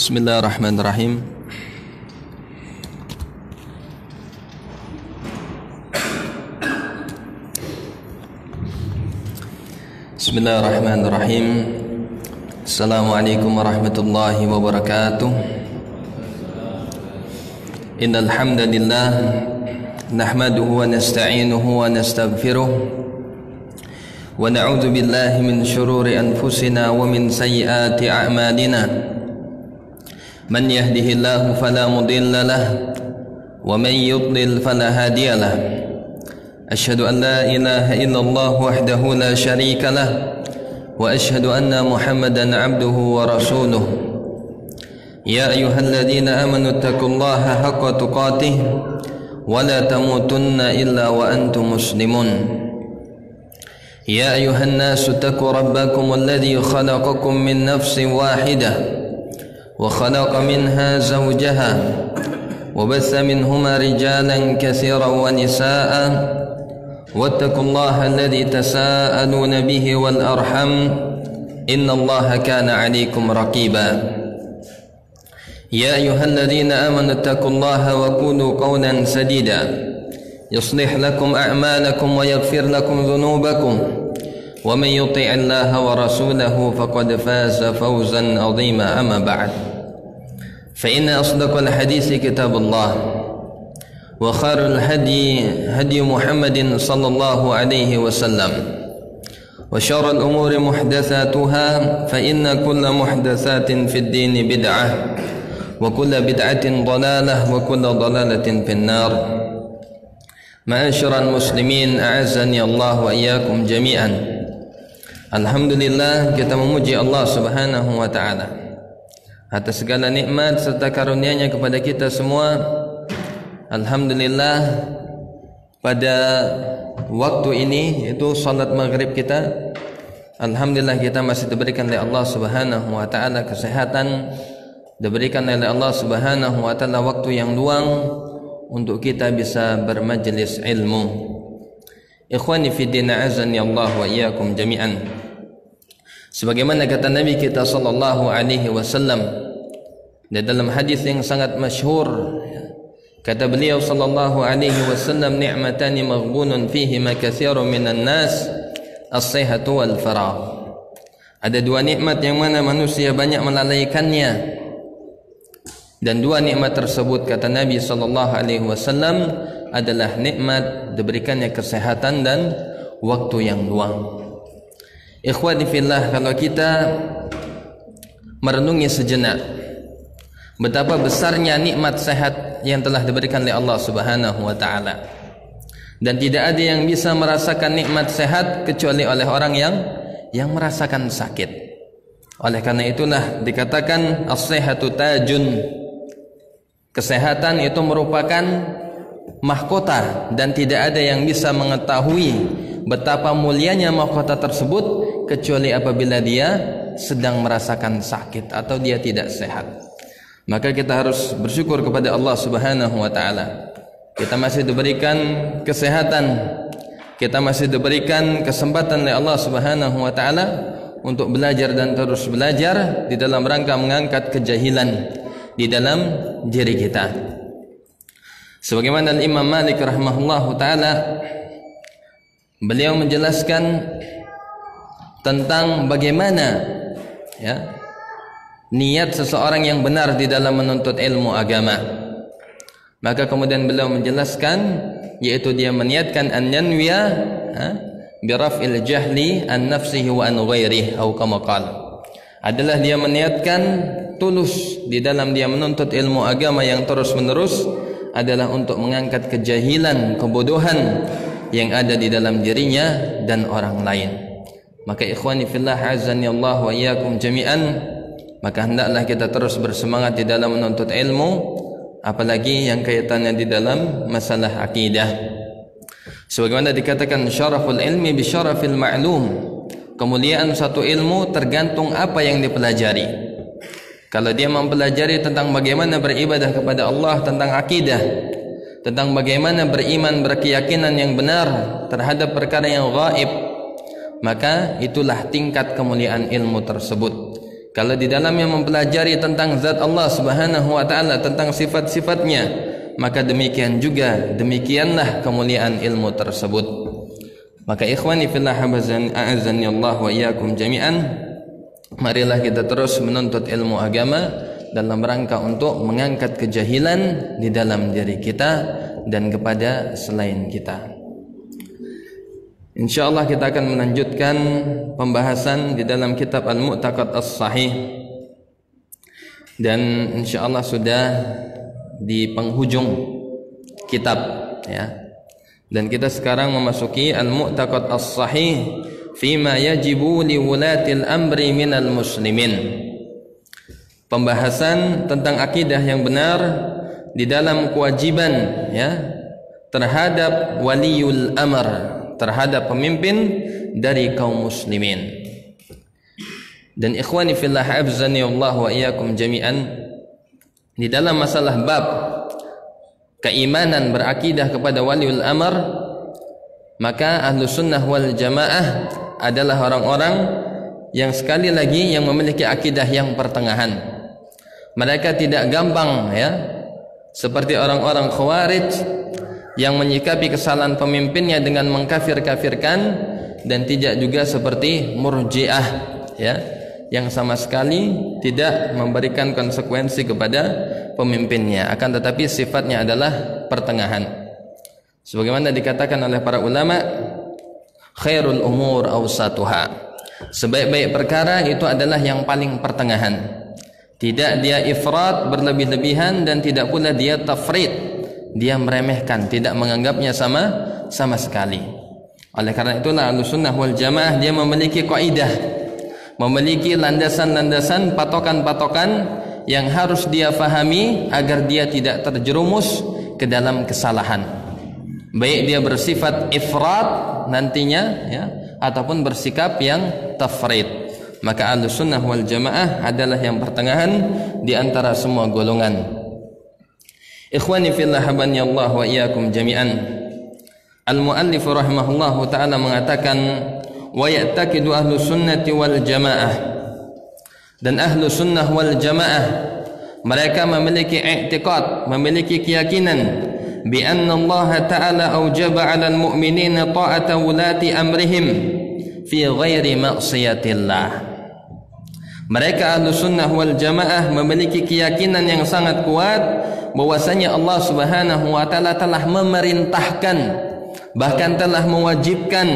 Bismillahirrahmanirrahim. Bismillahirrahmanirrahim. Assalamualaikum warahmatullahi wabarakatuh. Innal hamdalillah nahmaduhu wa nasta'inuhu wa nastaghfiruh wa na'udzu billahi min shururi anfusina wa min sayyiati a'malina. Man yahdihillahu fala mudilla lahu wa man yudlil fala hadiya lahu. Asyhadu an la ilaha illallah wahdahu la syarika lahu wa asyhadu anna Muhammadan abduhu wa rasuluh. Ya ayyuhalladzina amanu taqullaha haqqa tuqatih wa la tamutunna illa wa antum muslimun. Ya ayyuhan nasu taqu rabbakum alladzi khalaqakum min nafsin wahidah wa khalaqa minha zawjaha wa batha minhuma rijalan katsiran wa nisaa'a wattaqullaha alladzi tasaaluna bihi wal arham innallaha kana 'alaykum raqiba. Ya ayyuhalladzina amanu taqullaha wa qulu qawlan sadida yuslih lakum a'malakum wa yaghfir lakum dhunubakum wa man yuti'illaha wa rasulahu faqad faza fawzan 'azima. Amma ba'd, fa inna asdaqal haditsi kitabullah wa khairul hadi Muhammadin sallallahu alaihi wasallam wa syarrul umuri muhdatsatuha fa inna kulla muhdatsatin fid dini bid'ah wa kulla bid'atin dhalalah wa kulla dhalalatin finnar. Ma'asyiral muslimin, a'azzani Allah wa iyyakum jami'an. Alhamdulillah, kita memuji Allah Subhanahu wa taala atas segala nikmat serta karunia-Nya kepada kita semua. Alhamdulillah, pada waktu ini yaitu salat maghrib kita, alhamdulillah kita masih diberikan oleh Allah Subhanahu wa taala kesehatan, diberikan oleh Allah Subhanahu wa taala waktu yang luang untuk kita bisa bermajlis ilmu. Ikhwani fi din, azani Allah wa iyyakum jami'an. Sebagaimana kata Nabi kita sallallahu alaihi wasallam di dalam hadis yang sangat masyhur, kata beliau sallallahu alaihi wasallam, ni'matani maghbunun fihima katsirun minan nas, as-sihhatu wal faragh. Ada dua nikmat yang mana manusia banyak melalaikannya, dan dua nikmat tersebut kata Nabi sallallahu alaihi wasallam adalah nikmat diberikannya kesehatan dan waktu yang luang. Ikhwani fillah, kalau kita merenungi sejenak betapa besarnya nikmat sehat yang telah diberikan oleh Allah Subhanahu wa taala, dan tidak ada yang bisa merasakan nikmat sehat kecuali oleh orang yang merasakan sakit. Oleh karena itulah dikatakan as-sihhatu tajun. Kesehatan itu merupakan mahkota, dan tidak ada yang bisa mengetahui betapa mulianya mahkota tersebut kecuali apabila dia sedang merasakan sakit atau dia tidak sehat. Maka kita harus bersyukur kepada Allah Subhanahu wa taala. Kita masih diberikan kesehatan, kita masih diberikan kesempatan oleh Allah Subhanahu wa taala untuk belajar dan terus belajar di dalam rangka mengangkat kejahilan di dalam diri kita. Sebagaimana Imam Malik rahimahullahu taala, beliau menjelaskan tentang bagaimana niat seseorang yang benar di dalam menuntut ilmu agama. Maka kemudian beliau menjelaskan, yaitu dia meniatkan an yanwiya bi raf'il jahli an nafsihi wa an ghairihi atau kama qala, adalah dia meniatkan tulus di dalam dia menuntut ilmu agama yang terus-menerus adalah untuk mengangkat kejahilan, kebodohan yang ada di dalam dirinya dan orang lain. Maka ikhwani fillah, azani Allah wa iyyakum jami'an, maka hendaklah kita terus bersemangat di dalam menuntut ilmu, apalagi yang kaitannya di dalam masalah akidah. Sebagaimana dikatakan, syaraful ilmi bi syarafil ma'lum, kemuliaan satu ilmu tergantung apa yang dipelajari. Kalau dia mempelajari tentang bagaimana beribadah kepada Allah, tentang akidah, tentang bagaimana beriman, berkeyakinan yang benar terhadap perkara yang gaib, maka itulah tingkat kemuliaan ilmu tersebut. Kalau di dalamnya mempelajari tentang zat Allah Subhanahu wa taala, tentang sifat-sifatnya, maka demikianlah kemuliaan ilmu tersebut. Maka ikhwani fillah a'azzani Allah wa iyyakum jami'an, marilah kita terus menuntut ilmu agama dalam rangka untuk mengangkat kejahilan di dalam diri kita dan kepada selain kita. InsyaAllah kita akan melanjutkan pembahasan di dalam kitab Al-Mu'taqad As-Sahih, dan insyaallah sudah di penghujung kitab, ya. Dan kita sekarang memasuki Al-Mu'taqad As-Sahih fima yajibu li wulatil amri minal muslimin. Pembahasan tentang akidah yang benar di dalam kewajiban, ya, terhadap waliul amr, terhadap pemimpin dari kaum muslimin. Dan ikhwani fillah a'azzani Allah wa iyyakum jami'an, di dalam masalah bab keimanan berakidah kepada waliul amr, maka ahlu sunnah wal jamaah adalah orang-orang yang sekali lagi yang memiliki akidah yang pertengahan. Mereka tidak gampang, ya, seperti orang-orang khawarij yang menyikapi kesalahan pemimpinnya dengan mengkafir-kafirkan, dan tidak juga seperti murji'ah, ya, yang sama sekali tidak memberikan konsekuensi kepada pemimpinnya, akan tetapi sifatnya adalah pertengahan. Sebagaimana dikatakan oleh para ulama, khairul umur awsatuha, sebaik-baik perkara itu adalah yang paling pertengahan. Tidak dia ifrat, berlebih-lebihan, dan tidak pula dia tafrid, dia meremehkan, tidak menganggapnya sama sekali. Oleh karena itulah Ahlussunnah wal Jamaah dia memiliki kaidah, memiliki landasan-landasan, patokan-patokan yang harus dia fahami agar dia tidak terjerumus ke dalam kesalahan. Baik dia bersifat ifrat nantinya, ya, ataupun bersikap yang tafrid. Maka Ahlussunnah wal Jamaah adalah yang pertengahan di antara semua golongan. Ikhwani fillah habani Allah wa iyyakum jami'an. Al-muallif rahimahullahu taala mengatakan, wa ya'taqidu ahlu sunnati wal jamaah, dan ahlu sunnah wal jamaah mereka memiliki i'tiqad, memiliki keyakinan bi anna Allah taala aujaba 'alal mu'minina ta'ata wulati amrihim fi ghairi ma'siyatillah. Mereka ahlu sunnah wal jamaah memiliki keyakinan yang sangat kuat bahwasanya Allah Subhanahu wa taala telah memerintahkan, bahkan telah mewajibkan,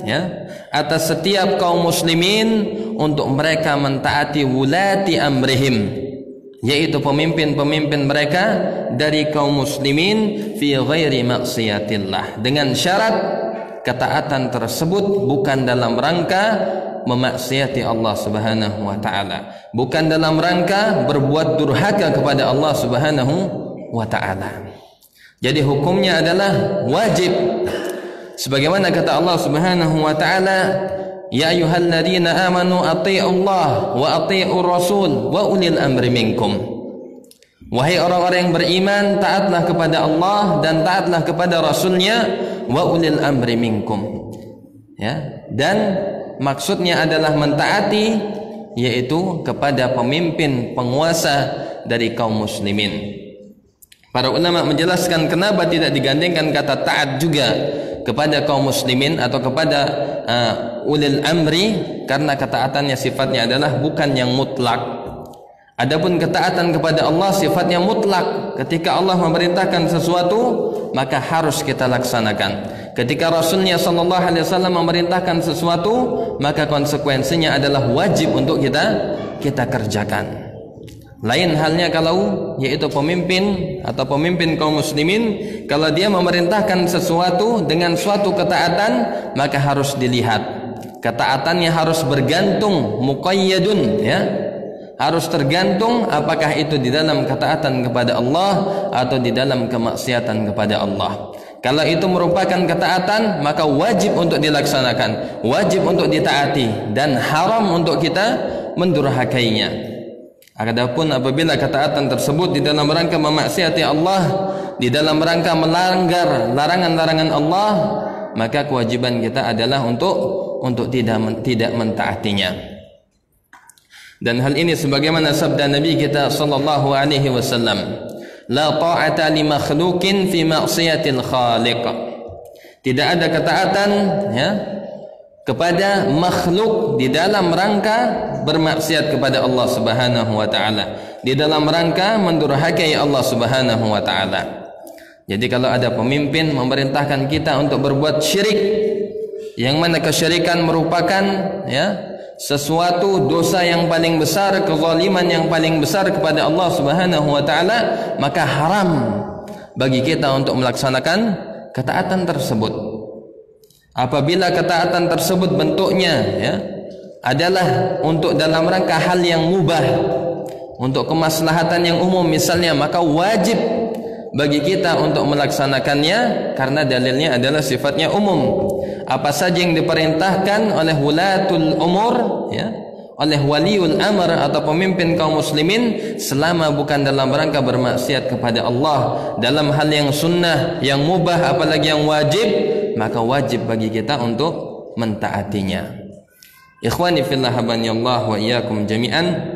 ya, atas setiap kaum muslimin untuk mereka mentaati wulati amrihim, yaitu pemimpin-pemimpin mereka dari kaum muslimin fi ghairi maksiatillah, dengan syarat ketaatan tersebut bukan dalam rangka memaksiati Allah Subhanahu wa taala, bukan dalam rangka berbuat durhaka kepada Allah Subhanahu wa taala. Jadi hukumnya adalah wajib, sebagaimana kata Allah Subhanahu wa taala, ya ayyuhalladzina amanu athi'ullaha wa athi'ur rasul wa ulil amri minkum. Wahai orang-orang yang beriman, taatlah kepada Allah dan taatlah kepada Rasulnya, wa ulil amri minkum, ya, dan maksudnya adalah mentaati, yaitu kepada pemimpin penguasa dari kaum muslimin. Para ulama menjelaskan kenapa tidak digandengkan kata taat juga kepada kaum muslimin atau kepada ulil amri, karena ketaatannya sifatnya adalah bukan yang mutlak. Adapun ketaatan kepada Allah sifatnya mutlak. Ketika Allah memerintahkan sesuatu, maka harus kita laksanakan. Ketika Rasulnya sallallahu alaihi wasallam memerintahkan sesuatu, maka konsekuensinya adalah wajib untuk kita kerjakan. Lain halnya kalau yaitu pemimpin atau pemimpin kaum muslimin, kalau dia memerintahkan sesuatu dengan suatu ketaatan, maka harus dilihat ketaatannya harus bergantung, muqayyadun, ya, harus tergantung apakah itu di dalam ketaatan kepada Allah atau di dalam kemaksiatan kepada Allah. Kalau itu merupakan ketaatan, maka wajib untuk dilaksanakan, wajib untuk ditaati, dan haram untuk kita mendurhakainya. Adapun apabila ketaatan tersebut di dalam rangka memaksiati Allah, di dalam rangka melanggar larangan-larangan Allah, maka kewajiban kita adalah untuk tidak mentaatinya. Dan hal ini sebagaimana sabda Nabi kita sallallahu alaihi wasallam, la ta'ata li makhluqin fi ma'siyatil khaliq. Tidak ada ketaatan ya kepada makhluk di dalam rangka bermaksiat kepada Allah Subhanahu wa taala, di dalam rangka mendurhakai Allah Subhanahu wa taala. Jadi kalau ada pemimpin memerintahkan kita untuk berbuat syirik, yang mana kesyirikan merupakan ya sesuatu dosa yang paling besar, kezaliman yang paling besar kepada Allah Subhanahu wa taala, maka haram bagi kita untuk melaksanakan ketaatan tersebut. Apabila ketaatan tersebut bentuknya ya adalah untuk dalam rangka hal yang mubah, untuk kemaslahatan yang umum misalnya, maka wajib bagi kita untuk melaksanakannya karena dalilnya adalah sifatnya umum. Apa saja yang diperintahkan oleh wulatul umur ya, oleh waliul amr atau pemimpin kaum muslimin, selama bukan dalam rangka bermaksiat kepada Allah, dalam hal yang sunnah, yang mubah, apalagi yang wajib, maka wajib bagi kita untuk mentaatinya. Ikhwani fillah habaniyallah wa iyyakum jami'an.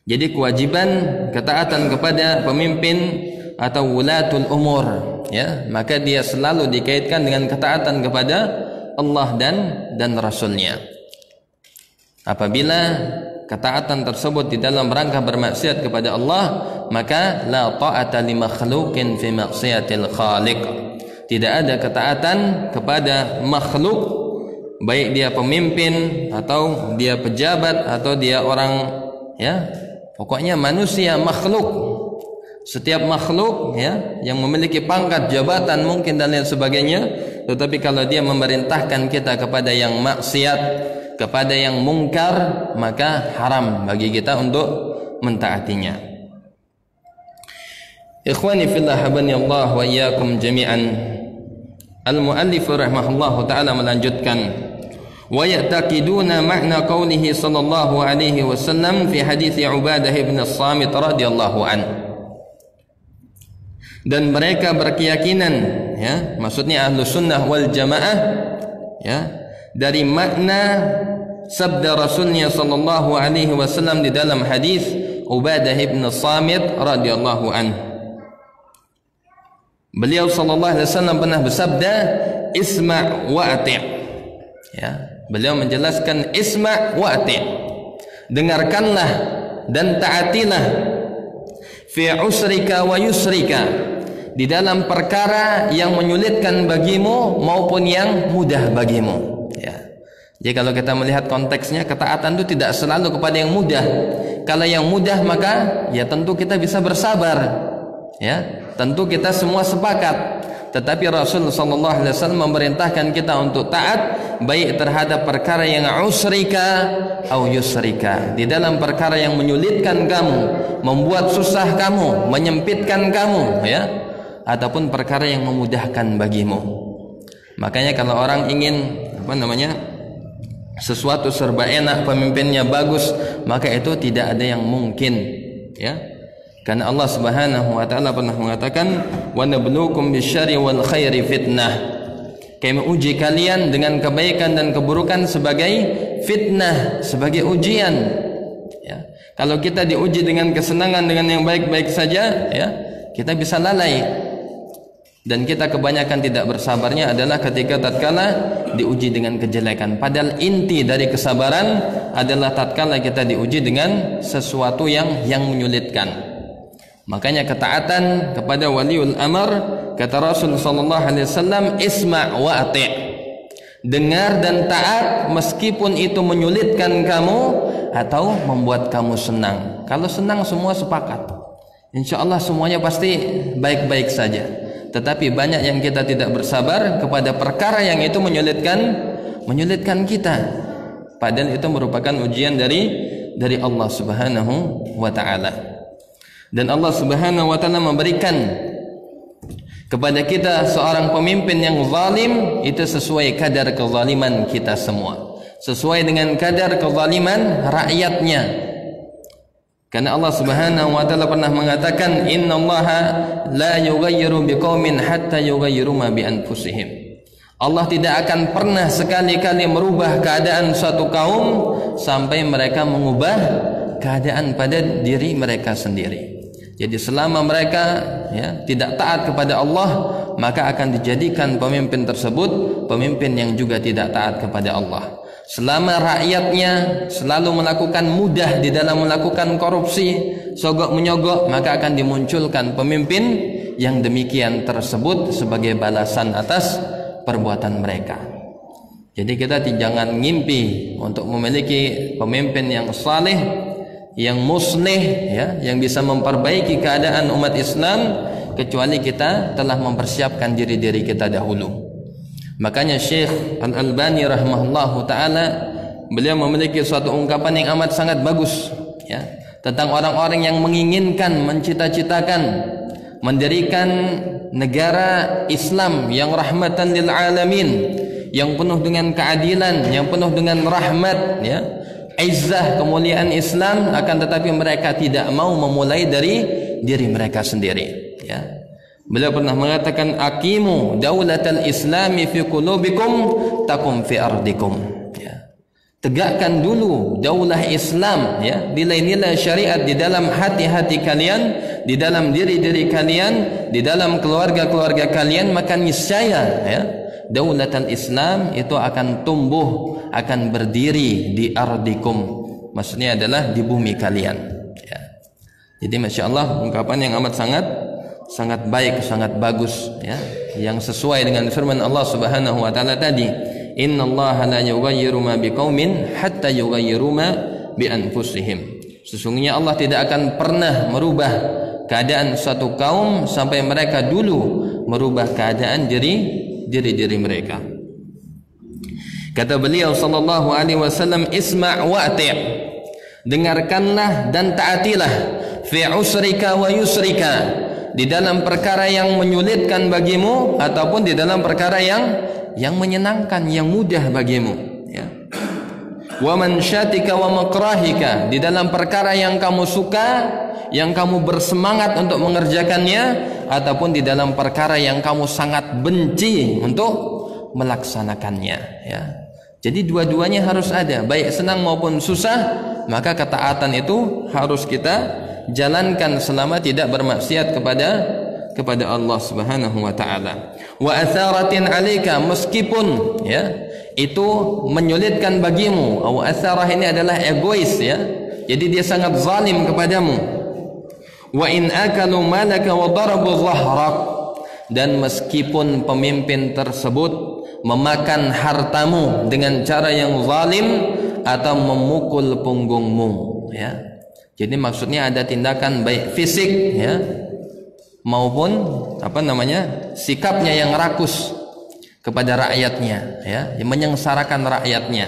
Jadi kewajiban ketaatan kepada pemimpin atau wulatul umur ya, maka dia selalu dikaitkan dengan ketaatan kepada Allah dan Rasulnya. Apabila ketaatan tersebut di dalam rangka bermaksiat kepada Allah, maka la ta'ata li makhluqin fi maksiatil khaliq. Tidak ada ketaatan kepada makhluk, baik dia pemimpin atau dia pejabat atau dia orang ya, pokoknya manusia, makhluk. Setiap makhluk ya yang memiliki pangkat, jabatan mungkin dan lain sebagainya, tetapi kalau dia memerintahkan kita kepada yang maksiat, kepada yang mungkar, maka haram bagi kita untuk mentaatinya. Ikhwani fillah habaniyallah wa iyyakum jami'an. Al-muallif rahimahullahu taala melanjutkan, wa ya'taqiduna ma'na qawlihi sallallahu alaihi wasallam fi hadits Ubadah bin As-Samit radhiyallahu anhu. Dan mereka berkeyakinan ya, maksudnya ahlu sunnah wal jamaah ya, dari makna sabda Rasulnya sallallahu alaihi wasallam di dalam hadis Ubadah bin Samit radhiyallahu anhu. Beliau sallallahu alaihi wasallam pernah bersabda, isma' wa ati'. Ya, beliau menjelaskan isma' wa ati'. Dengarkanlah dan taatilah fi usrika wa yusrika, di dalam perkara yang menyulitkan bagimu maupun yang mudah bagimu ya. Jadi kalau kita melihat konteksnya, ketaatan itu tidak selalu kepada yang mudah. Kalau yang mudah maka ya tentu kita bisa bersabar ya, tentu kita semua sepakat. Tetapi Rasul sallallahu alaihi wasallam memerintahkan kita untuk taat baik terhadap perkara yang usrika atau yusrika, di dalam perkara yang menyulitkan kamu, membuat susah kamu, menyempitkan kamu ya, ataupun perkara yang memudahkan bagimu. Makanya kalau orang ingin sesuatu serba enak, pemimpinnya bagus, maka itu tidak ada yang mungkin ya. Karena Allah Subhanahu wa taala pernah mengatakan, wa nabluukum bisyarri wal khairi fitnah. Kami uji kalian dengan kebaikan dan keburukan sebagai fitnah, sebagai ujian ya. Kalau kita diuji dengan kesenangan, dengan yang baik-baik saja ya, kita bisa lalai. Dan kita kebanyakan tidak bersabarnya adalah ketika tatkala diuji dengan kejelekan. Padahal inti dari kesabaran adalah tatkala kita diuji dengan sesuatu yang menyulitkan. Makanya ketaatan kepada waliul amr, kata Rasul sallallahu alaihi wasallam, isma' wa ati'. Dengar dan taat meskipun itu menyulitkan kamu atau membuat kamu senang. Kalau senang semua sepakat, insyaallah semuanya pasti baik-baik saja. Tetapi banyak yang kita tidak bersabar kepada perkara yang itu menyulitkan kita, padahal itu merupakan ujian dari Allah Subhanahu wa taala. Dan Allah Subhanahu wa taala memberikan kepada kita seorang pemimpin yang zalim, itu sesuai kadar kezaliman kita semua, sesuai dengan kadar kezaliman rakyatnya. Karena Allah Subhanahu wa taala pernah mengatakan, innallaha la yughayyiru biqaumin hatta yughayyiru ma bi anfusihim. Allah tidak akan pernah sekali-kali merubah keadaan suatu kaum sampai mereka mengubah keadaan pada diri mereka sendiri. Jadi selama mereka tidak taat kepada Allah, maka akan dijadikan pemimpin tersebut pemimpin yang juga tidak taat kepada Allah. Selama rakyatnya selalu melakukan mudah di dalam melakukan korupsi, sogok menyogok, maka akan dimunculkan pemimpin yang demikian tersebut sebagai balasan atas perbuatan mereka. Jadi kita jangan ngimpi untuk memiliki pemimpin yang saleh, yang muslih, yang bisa memperbaiki keadaan umat Islam, kecuali kita telah mempersiapkan diri-diri kita dahulu. Makanya Syekh Al-Albani rahimahullahu ta'ala, beliau memiliki suatu ungkapan yang amat sangat bagus tentang orang-orang yang menginginkan, mencita-citakan mendirikan negara Islam yang rahmatan lil alamin, yang penuh dengan keadilan, yang penuh dengan rahmat, izzah, kemuliaan Islam, akan tetapi mereka tidak mau memulai dari diri mereka sendiri. Beliau pernah mengatakan, aqimu daulatal islami fi qulubikum takum fi ardikum. Tegakkan dulu daulah Islam, nilai-nilai syariat di dalam hati-hati kalian, di dalam diri-diri kalian, di dalam keluarga-keluarga kalian, maka niscaya daulatul Islam itu akan tumbuh, akan berdiri di ardikum. Maksudnya adalah di bumi kalian. Jadi Masya Allah, ungkapan yang amat sangat baik, sangat bagus, yang sesuai dengan firman Allah Subhanahu wa taala tadi, innallaha la yughayyiru ma biqaumin hatta yughayyiru ma bi anfusihim. Sesungguhnya Allah tidak akan pernah merubah keadaan suatu kaum sampai mereka dulu merubah keadaan diri mereka. Kata beliau sallallahu alaihi wasallam, isma' wa'ti', dengarkanlah dan taatilah, fi usrika wa yusrika, di dalam perkara yang menyulitkan bagimu ataupun di dalam perkara yang menyenangkan, yang mudah bagimu. Wa mansyatika wa makrahika, di dalam perkara yang kamu suka, yang kamu bersemangat untuk mengerjakannya, ataupun di dalam perkara yang kamu sangat benci untuk melaksanakannya. Jadi dua-duanya harus ada, baik senang maupun susah, maka ketaatan itu harus kita jalankan selama tidak bermaksiat kepada Allah Subhanahu wa taala. Wa atharatin 'alaika, meskipun itu menyulitkan bagimu. Wa atharah ini adalah egois, jadi dia sangat zalim kepadamu. Wa in akalu malaka wa darabu dhahrak, dan meskipun pemimpin tersebut memakan hartamu dengan cara yang zalim atau memukul punggungmu, Jadi maksudnya ada tindakan baik fisik maupun sikapnya yang rakus kepada rakyatnya, yang menyengsarakan rakyatnya.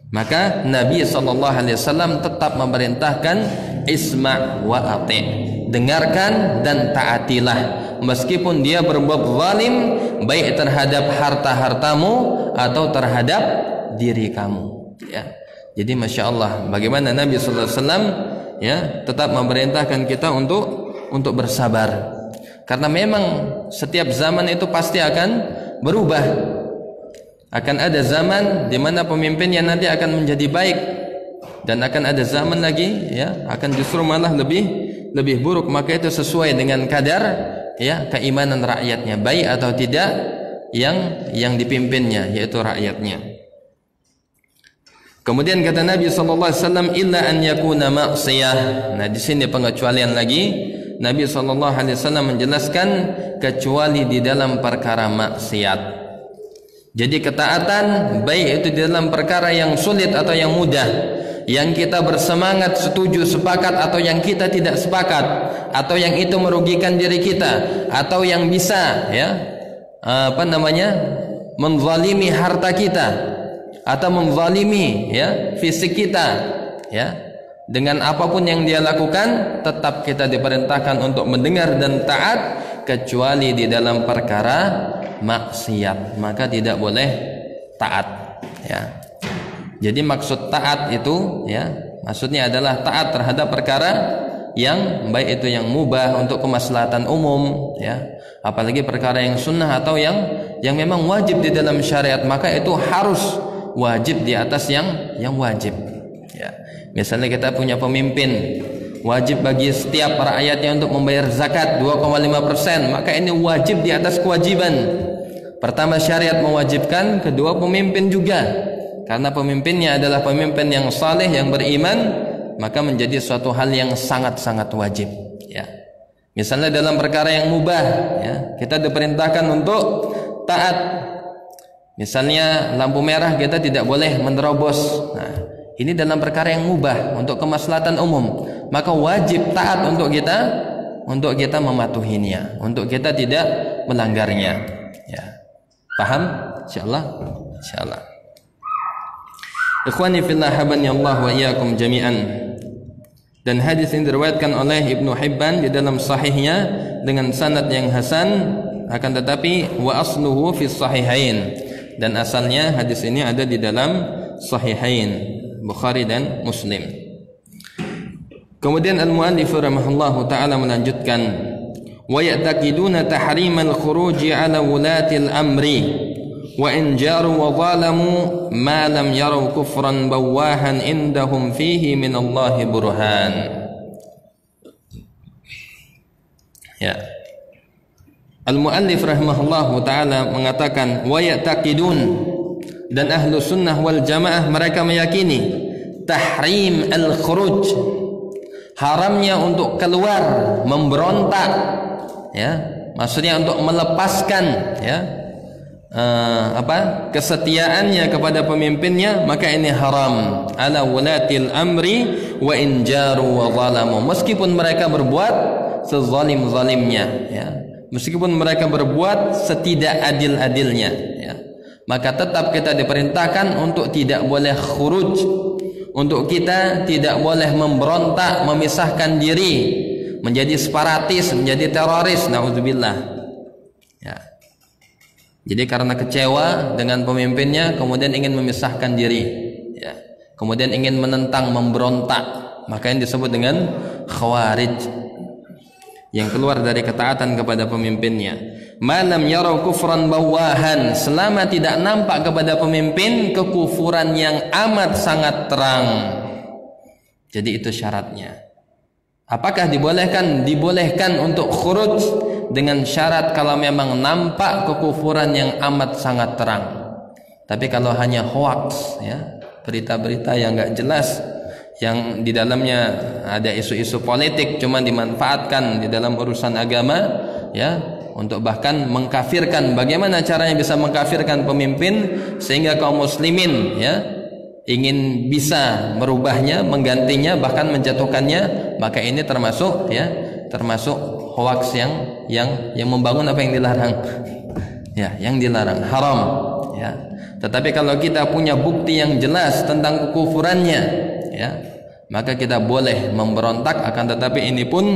Maka Nabi SAW tetap memerintahkan isma' wa ati', dengarkan dan taatilah, meskipun dia berbuat zalim baik terhadap harta-hartamu atau terhadap diri kamu. Jadi Masya Allah, bagaimana Nabi SAW tetap memerintahkan kita untuk bersabar, karena memang setiap zaman itu pasti akan berubah. Akan ada zaman di mana pemimpinnya nanti akan menjadi baik, dan akan ada zaman lagi akan justru malah lebih buruk. Maka itu sesuai dengan kadar keimanan rakyatnya, baik atau tidak yang dipimpinnya, yaitu rakyatnya. Kemudian kata Nabi SAW, illa an yakuna ma'siyah. Nah, di sini pengecualian lagi. Nabi SAW menjelaskan kecuali di dalam perkara maksiat. Jadi ketaatan baik itu di dalam perkara yang sulit atau yang mudah, yang kita bersemangat, setuju, sepakat, atau yang kita tidak sepakat, atau yang itu merugikan diri kita, atau yang bisa menzalimi harta kita, atau menzalimi fisik kita, dengan apapun yang dia lakukan, tetap kita diperintahkan untuk mendengar dan taat, kecuali di dalam perkara maksiat, maka tidak boleh taat. Jadi maksud taat itu maksudnya adalah taat terhadap perkara yang baik itu yang mubah untuk kemaslahatan umum, ya, apalagi perkara yang sunnah atau yang memang wajib di dalam syariat, maka itu harus wajib di atas yang wajib, ya. Misalnya kita punya pemimpin, wajib bagi setiap rakyatnya untuk membayar zakat 2,5%, maka ini wajib di atas kewajiban. Pertama syariat mewajibkan, kedua pemimpin juga, karena pemimpinnya adalah pemimpin yang saleh, yang beriman, maka menjadi suatu hal yang sangat-sangat wajib, ya. Misalnya dalam perkara yang mubah, ya, kita diperintahkan untuk taat. Misalnya lampu merah kita tidak boleh menerobos. Nah, ini dalam perkara yang mubah untuk kemaslahatan umum, maka wajib taat untuk kita mematuhinya, untuk kita tidak melanggarnya, ya. Paham? Insyaallah. Ikhwani fillah, habani Allah wa iyyakum jami'an. Dan hadis ini diriwayatkan oleh Ibnu Hibban di dalam sahihnya dengan sanad yang hasan, akan tetapi wa asluhu fi sahihain, dan asalnya hadis ini ada di dalam sahihain Bukhari dan Muslim. Kemudian al-muallif rahimahullahu taala melanjutkan, wa ya'taqiduna tahrimal khuruji ala wulatil amri wa in jaru wa zalamu ma lam yaraw kufran bawahan indahum fihi min Allah burhan. Ya. Al-muallif rahimahullahu taala mengatakan wa ya'taqidun, dan ahlu sunnah wal jamaah mereka meyakini tahrim al-khuruj, haramnya untuk keluar memberontak, ya, maksudnya untuk melepaskan, ya, kesetiaannya kepada pemimpinnya, maka ini haram ala wulatil amri wa in jaru wa zalamu, meskipun mereka berbuat sezalim-zalimnya, ya, meskipun mereka berbuat setidak adil-adilnya, ya, maka tetap kita diperintahkan untuk tidak boleh khuruj, untuk kita tidak boleh memberontak, memisahkan diri, menjadi separatis, menjadi teroris, naudzubillah, ya. Jadi karena kecewa dengan pemimpinnya kemudian ingin memisahkan diri, ya, kemudian ingin menentang, memberontak, maka yang disebut dengan khawarij, yang keluar dari ketaatan kepada pemimpinnya. Malam yarau kufran bawahan, selama tidak nampak kepada pemimpin kekufuran yang amat sangat terang. Jadi itu syaratnya. Apakah dibolehkan? Dibolehkan untuk khuruj dengan syarat kalau memang nampak kekufuran yang amat sangat terang. Tapi kalau hanya hoax, ya, berita-berita yang enggak jelas, yang di dalamnya ada isu-isu politik cuma dimanfaatkan di dalam urusan agama, ya, untuk bahkan mengkafirkan. Bagaimana caranya bisa mengkafirkan pemimpin sehingga kaum muslimin, ya, ingin bisa merubahnya, menggantinya, bahkan menjatuhkannya, maka ini termasuk, ya, termasuk hoax yang membangun apa yang dilarang, ya, yang dilarang, haram, ya. Tetapi kalau kita punya bukti yang jelas tentang kekufurannya, ya, maka kita boleh memberontak, akan tetapi ini pun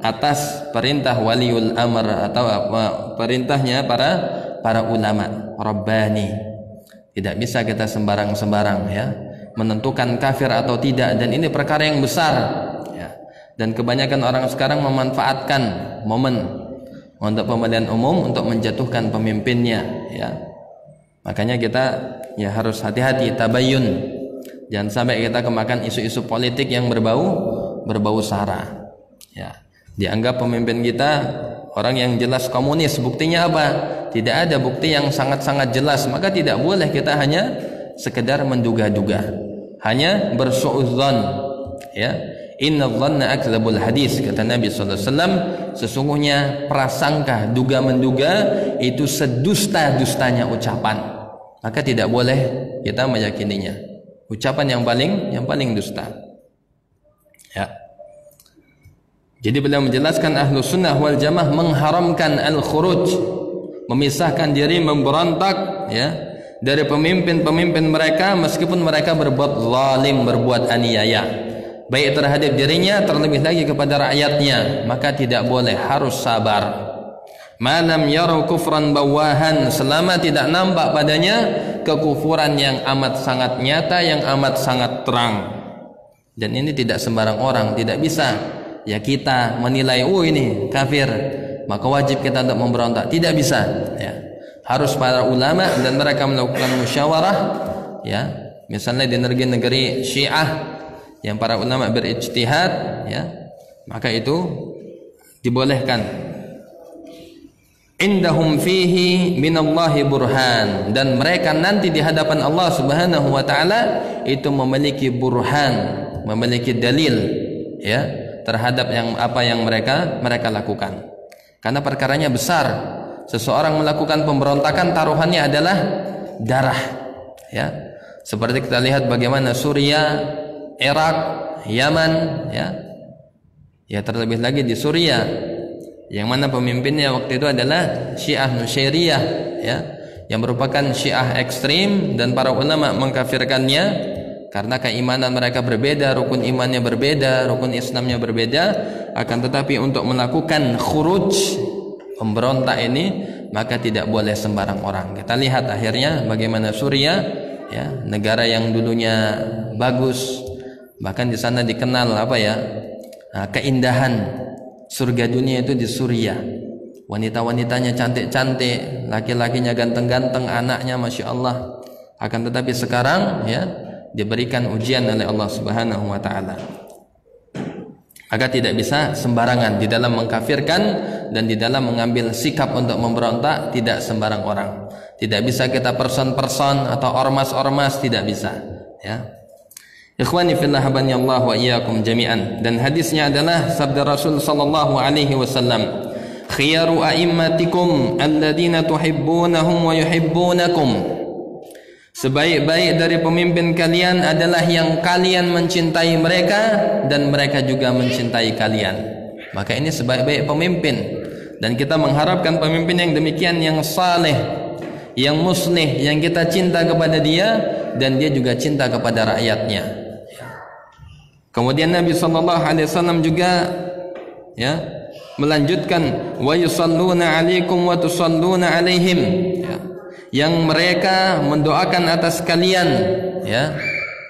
atas perintah waliul amr atau perintahnya para ulama rabbani. Tidak bisa kita sembarang-sembarang, ya, menentukan kafir atau tidak, dan ini perkara yang besar, ya. Dan kebanyakan orang sekarang memanfaatkan momen untuk pemilihan umum untuk menjatuhkan pemimpinnya, ya. Makanya kita, ya, harus hati-hati, tabayyun. Jangan sampai kita kemakan isu-isu politik yang berbau sara, ya. Dianggap pemimpin kita orang yang jelas komunis, buktinya apa? Tidak ada bukti yang sangat-sangat jelas, maka tidak boleh kita hanya sekedar menduga-duga, hanya bersuudzon, ya. Inna dhanna akdzabul hadis, kata Nabi sallallahu alaihi wasallam, sesungguhnya prasangka, duga-menduga itu sedusta-dustanya ucapan, maka tidak boleh kita meyakininya. Ucapan yang paling dusta, ya. Jadi beliau menjelaskan ahlu sunnah wal jamaah mengharamkan al-khuruj, memisahkan diri, memberontak, ya, dari pemimpin-pemimpin mereka meskipun mereka berbuat zalim, berbuat aniaya, baik terhadap dirinya terlebih lagi kepada rakyatnya, maka tidak boleh, harus sabar. Malam yarau kufran bawahan, selama tidak nampak padanya kekufuran yang amat sangat nyata, yang amat sangat terang. Dan ini tidak sembarang orang, tidak bisa ya kita menilai ini kafir, maka wajib kita untuk memberontak. Tidak bisa, ya. Harus para ulama dan mereka melakukan musyawarah, ya. Misalnya di negeri-negeri Syiah yang para ulama berijtihad, ya, maka itu dibolehkan. Indahum fihi minallahi burhan, dan mereka nanti di hadapan Allah Subhanahu wa taala itu memiliki burhan, memiliki dalil, ya, terhadap apa yang mereka lakukan. Karena perkaranya besar. Seseorang melakukan pemberontakan taruhannya adalah darah, ya. Seperti kita lihat bagaimana Suriah, Irak, Yaman, ya. Ya, terlebih lagi di Suriah yang mana pemimpinnya waktu itu adalah Syiah Nusyairiyah, ya, yang merupakan Syiah ekstrim, dan para ulama mengkafirkannya karena keimanan mereka berbeda, rukun imannya berbeda, rukun Islamnya berbeda. Akan tetapi untuk melakukan khuruj, pemberontak ini, maka tidak boleh sembarang orang. Kita lihat akhirnya bagaimana Suriah, ya, negara yang dulunya bagus, bahkan di sana dikenal keindahan surga dunia itu di Suriah. Wanita-wanitanya cantik-cantik, laki-lakinya ganteng-ganteng, anaknya Masya Allah. Akan tetapi sekarang, ya, diberikan ujian oleh Allah Subhanahu wa taala. Maka tidak bisa sembarangan di dalam mengkafirkan dan di dalam mengambil sikap untuk memberontak. Tidak sembarang orang. Tidak bisa kita person-person atau ormas-ormas, tidak bisa, ya. Ikhwani fillah habaniyallahu wa iyyakum jami'an. Dan hadisnya adalah sabda Rasul sallallahu alaihi wasallam, khiyaru a'immatikum alladhina tuhibbunahum wa yuhibbunakum. Sebaik-baik dari pemimpin kalian adalah yang kalian mencintai mereka dan mereka juga mencintai kalian. Maka ini sebaik-baik pemimpin, dan kita mengharapkan pemimpin yang demikian, yang saleh, yang muslih, yang kita cinta kepada dia dan dia juga cinta kepada rakyatnya. Kemudian Nabi sallallahu alaihi wasallam juga, ya, melanjutkan wa yusalluna alaikum wa tusalluna alaihim, ya, yang mereka mendoakan atas kalian, ya.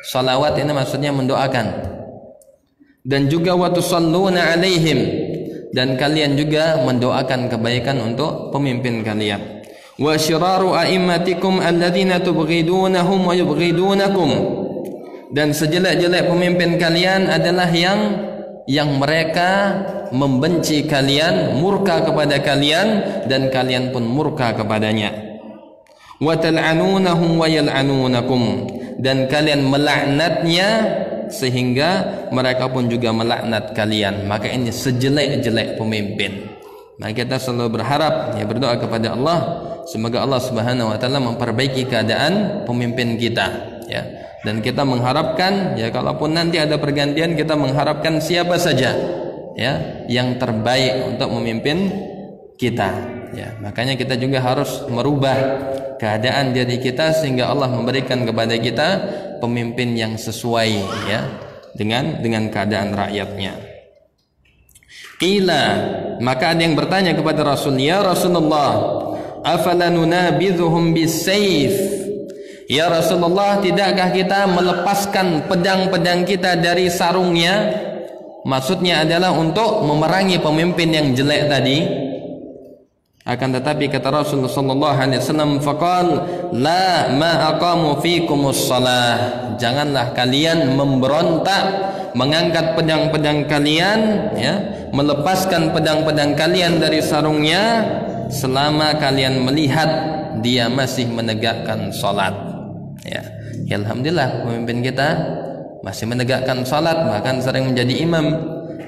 Salawat ini maksudnya mendoakan. Dan juga wa tusalluna alaihim, dan kalian juga mendoakan kebaikan untuk pemimpin kalian. Wa syiraru a'immatikum alladzina tubghidunahum wa yubghidunakum, dan sejelek-jelek pemimpin kalian adalah yang mereka membenci kalian, murka kepada kalian, dan kalian pun murka kepadanya. Wa tal'anunahum wa yal'anunakum, dan kalian melaknatnya sehingga mereka pun juga melaknat kalian. Maka ini sejelek-jelek pemimpin. Maka kita selalu berharap, ya, berdoa kepada Allah semoga Allah Subhanahu wa taala memperbaiki keadaan pemimpin kita, ya. Dan kita mengharapkan, ya, kalaupun nanti ada pergantian, kita mengharapkan siapa saja, ya, yang terbaik untuk memimpin kita, ya. Makanya kita juga harus merubah keadaan diri kita sehingga Allah memberikan kepada kita pemimpin yang sesuai, ya, dengan keadaan rakyatnya. Qila, maka ada yang bertanya kepada Rasul, ya Rasulullah, afala nunabidhuhum bisayf? Ya Rasulullah, tidakkah kita melepaskan pedang-pedang kita dari sarungnya? Maksudnya adalah untuk memerangi pemimpin yang jelek tadi. Akan tetapi kata Rasulullah sallallahu alaihi wasallam, faqal la ma aqamu fikumus shalah. Janganlah kalian memberontak, mengangkat pedang-pedang kalian, ya, melepaskan pedang-pedang kalian dari sarungnya selama kalian melihat dia masih menegakkan salat. Ya, alhamdulillah pemimpin kita masih menegakkan salat, bahkan sering menjadi imam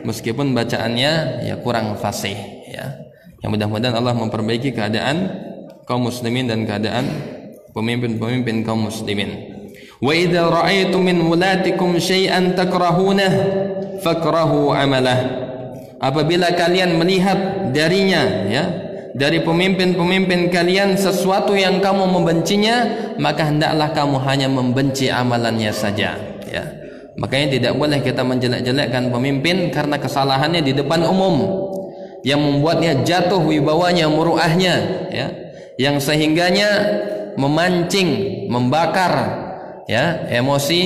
meskipun bacaannya, ya, kurang fasih, ya. Yang mudah-mudahan Allah memperbaiki keadaan kaum muslimin dan keadaan pemimpin-pemimpin kaum muslimin. Wa idza ra'aytum min wulatikum syai'an takrahunah fakrahu amalah. Apabila kalian melihat darinya, ya, dari pemimpin-pemimpin kalian sesuatu yang kamu membencinya, maka hendaklah kamu hanya membenci amalannya saja, ya. Makanya tidak boleh kita menjelek-jelekkan pemimpin karena kesalahannya di depan umum, yang membuatnya jatuh wibawanya, muruahnya, ya, yang sehingganya memancing, membakar, ya, emosi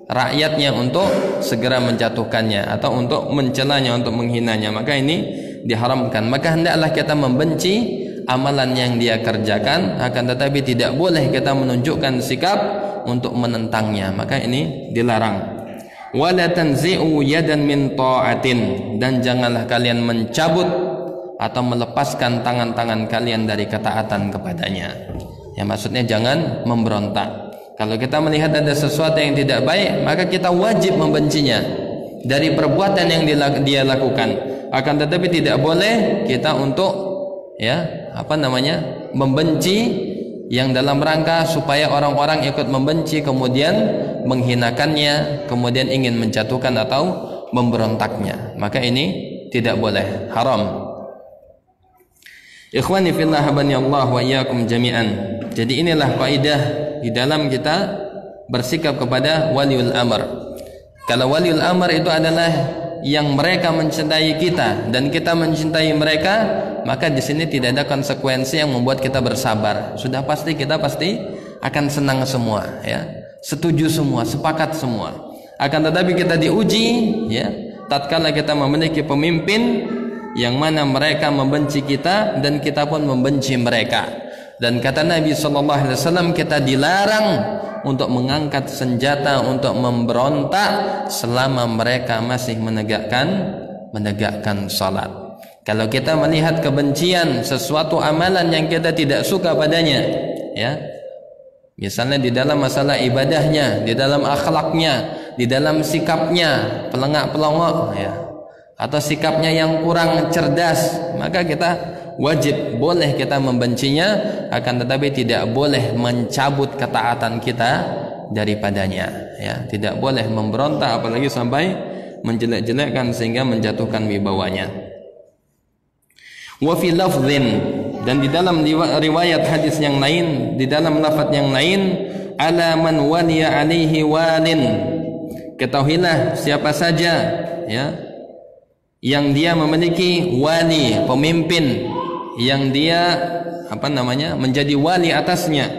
rakyatnya untuk segera menjatuhkannya atau untuk mencelanya, untuk menghinanya, maka ini diharamkan. Maka hendaklah kita membenci amalan yang dia kerjakan, akan tetapi tidak boleh kita menunjukkan sikap untuk menentangnya, maka ini dilarang. Wala tanzi'u yadan min ta'atin, dan janganlah kalian mencabut atau melepaskan tangan-tangan kalian dari ketaatan kepadanya. Ya, maksudnya jangan memberontak. Kalau kita melihat ada sesuatu yang tidak baik, maka kita wajib membencinya dari perbuatan yang dia lakukan. Akan tetapi tidak boleh kita untuk membenci yang dalam rangka supaya orang-orang ikut membenci, kemudian menghinakannya, kemudian ingin menjatuhkan atau memberontaknya. Maka ini tidak boleh, haram. Ikhwani fillah, habani Allah wa iyyakum jami'an. Jadi inilah kaidah di dalam kita bersikap kepada waliul amr. Kalau waliul amr itu adalah yang mereka mencintai kita dan kita mencintai mereka, maka di sini tidak ada konsekuensi yang membuat kita bersabar. Sudah pasti kita akan senang semua, ya, setuju semua, sepakat semua. Akan tetapi kita diuji, ya, tatkala kita memiliki pemimpin yang mana mereka membenci kita dan kita pun membenci mereka. Dan kata Nabi SAW, kita dilarang untuk mengangkat senjata untuk memberontak selama mereka masih menegakkan salat. Kalau kita melihat kebencian sesuatu amalan yang kita tidak suka padanya, ya, misalnya di dalam masalah ibadahnya, di dalam akhlaknya, di dalam sikapnya pelengak-pelongok, ya, atau sikapnya yang kurang cerdas, maka kita wajib, boleh kita membencinya, akan tetapi tidak boleh mencabut ketaatan kita daripadanya, ya, tidak boleh memberontak apalagi sampai menjelek-jelekkan sehingga menjatuhkan wibawanya. Wa fi lafdhin, dan di dalam riwayat hadis yang lain, di dalam lafaz yang lain, ala man waliya alaihi walin, ketahuilah siapa saja, ya, yang dia memiliki wali, pemimpin yang dia menjadi wali atasnya,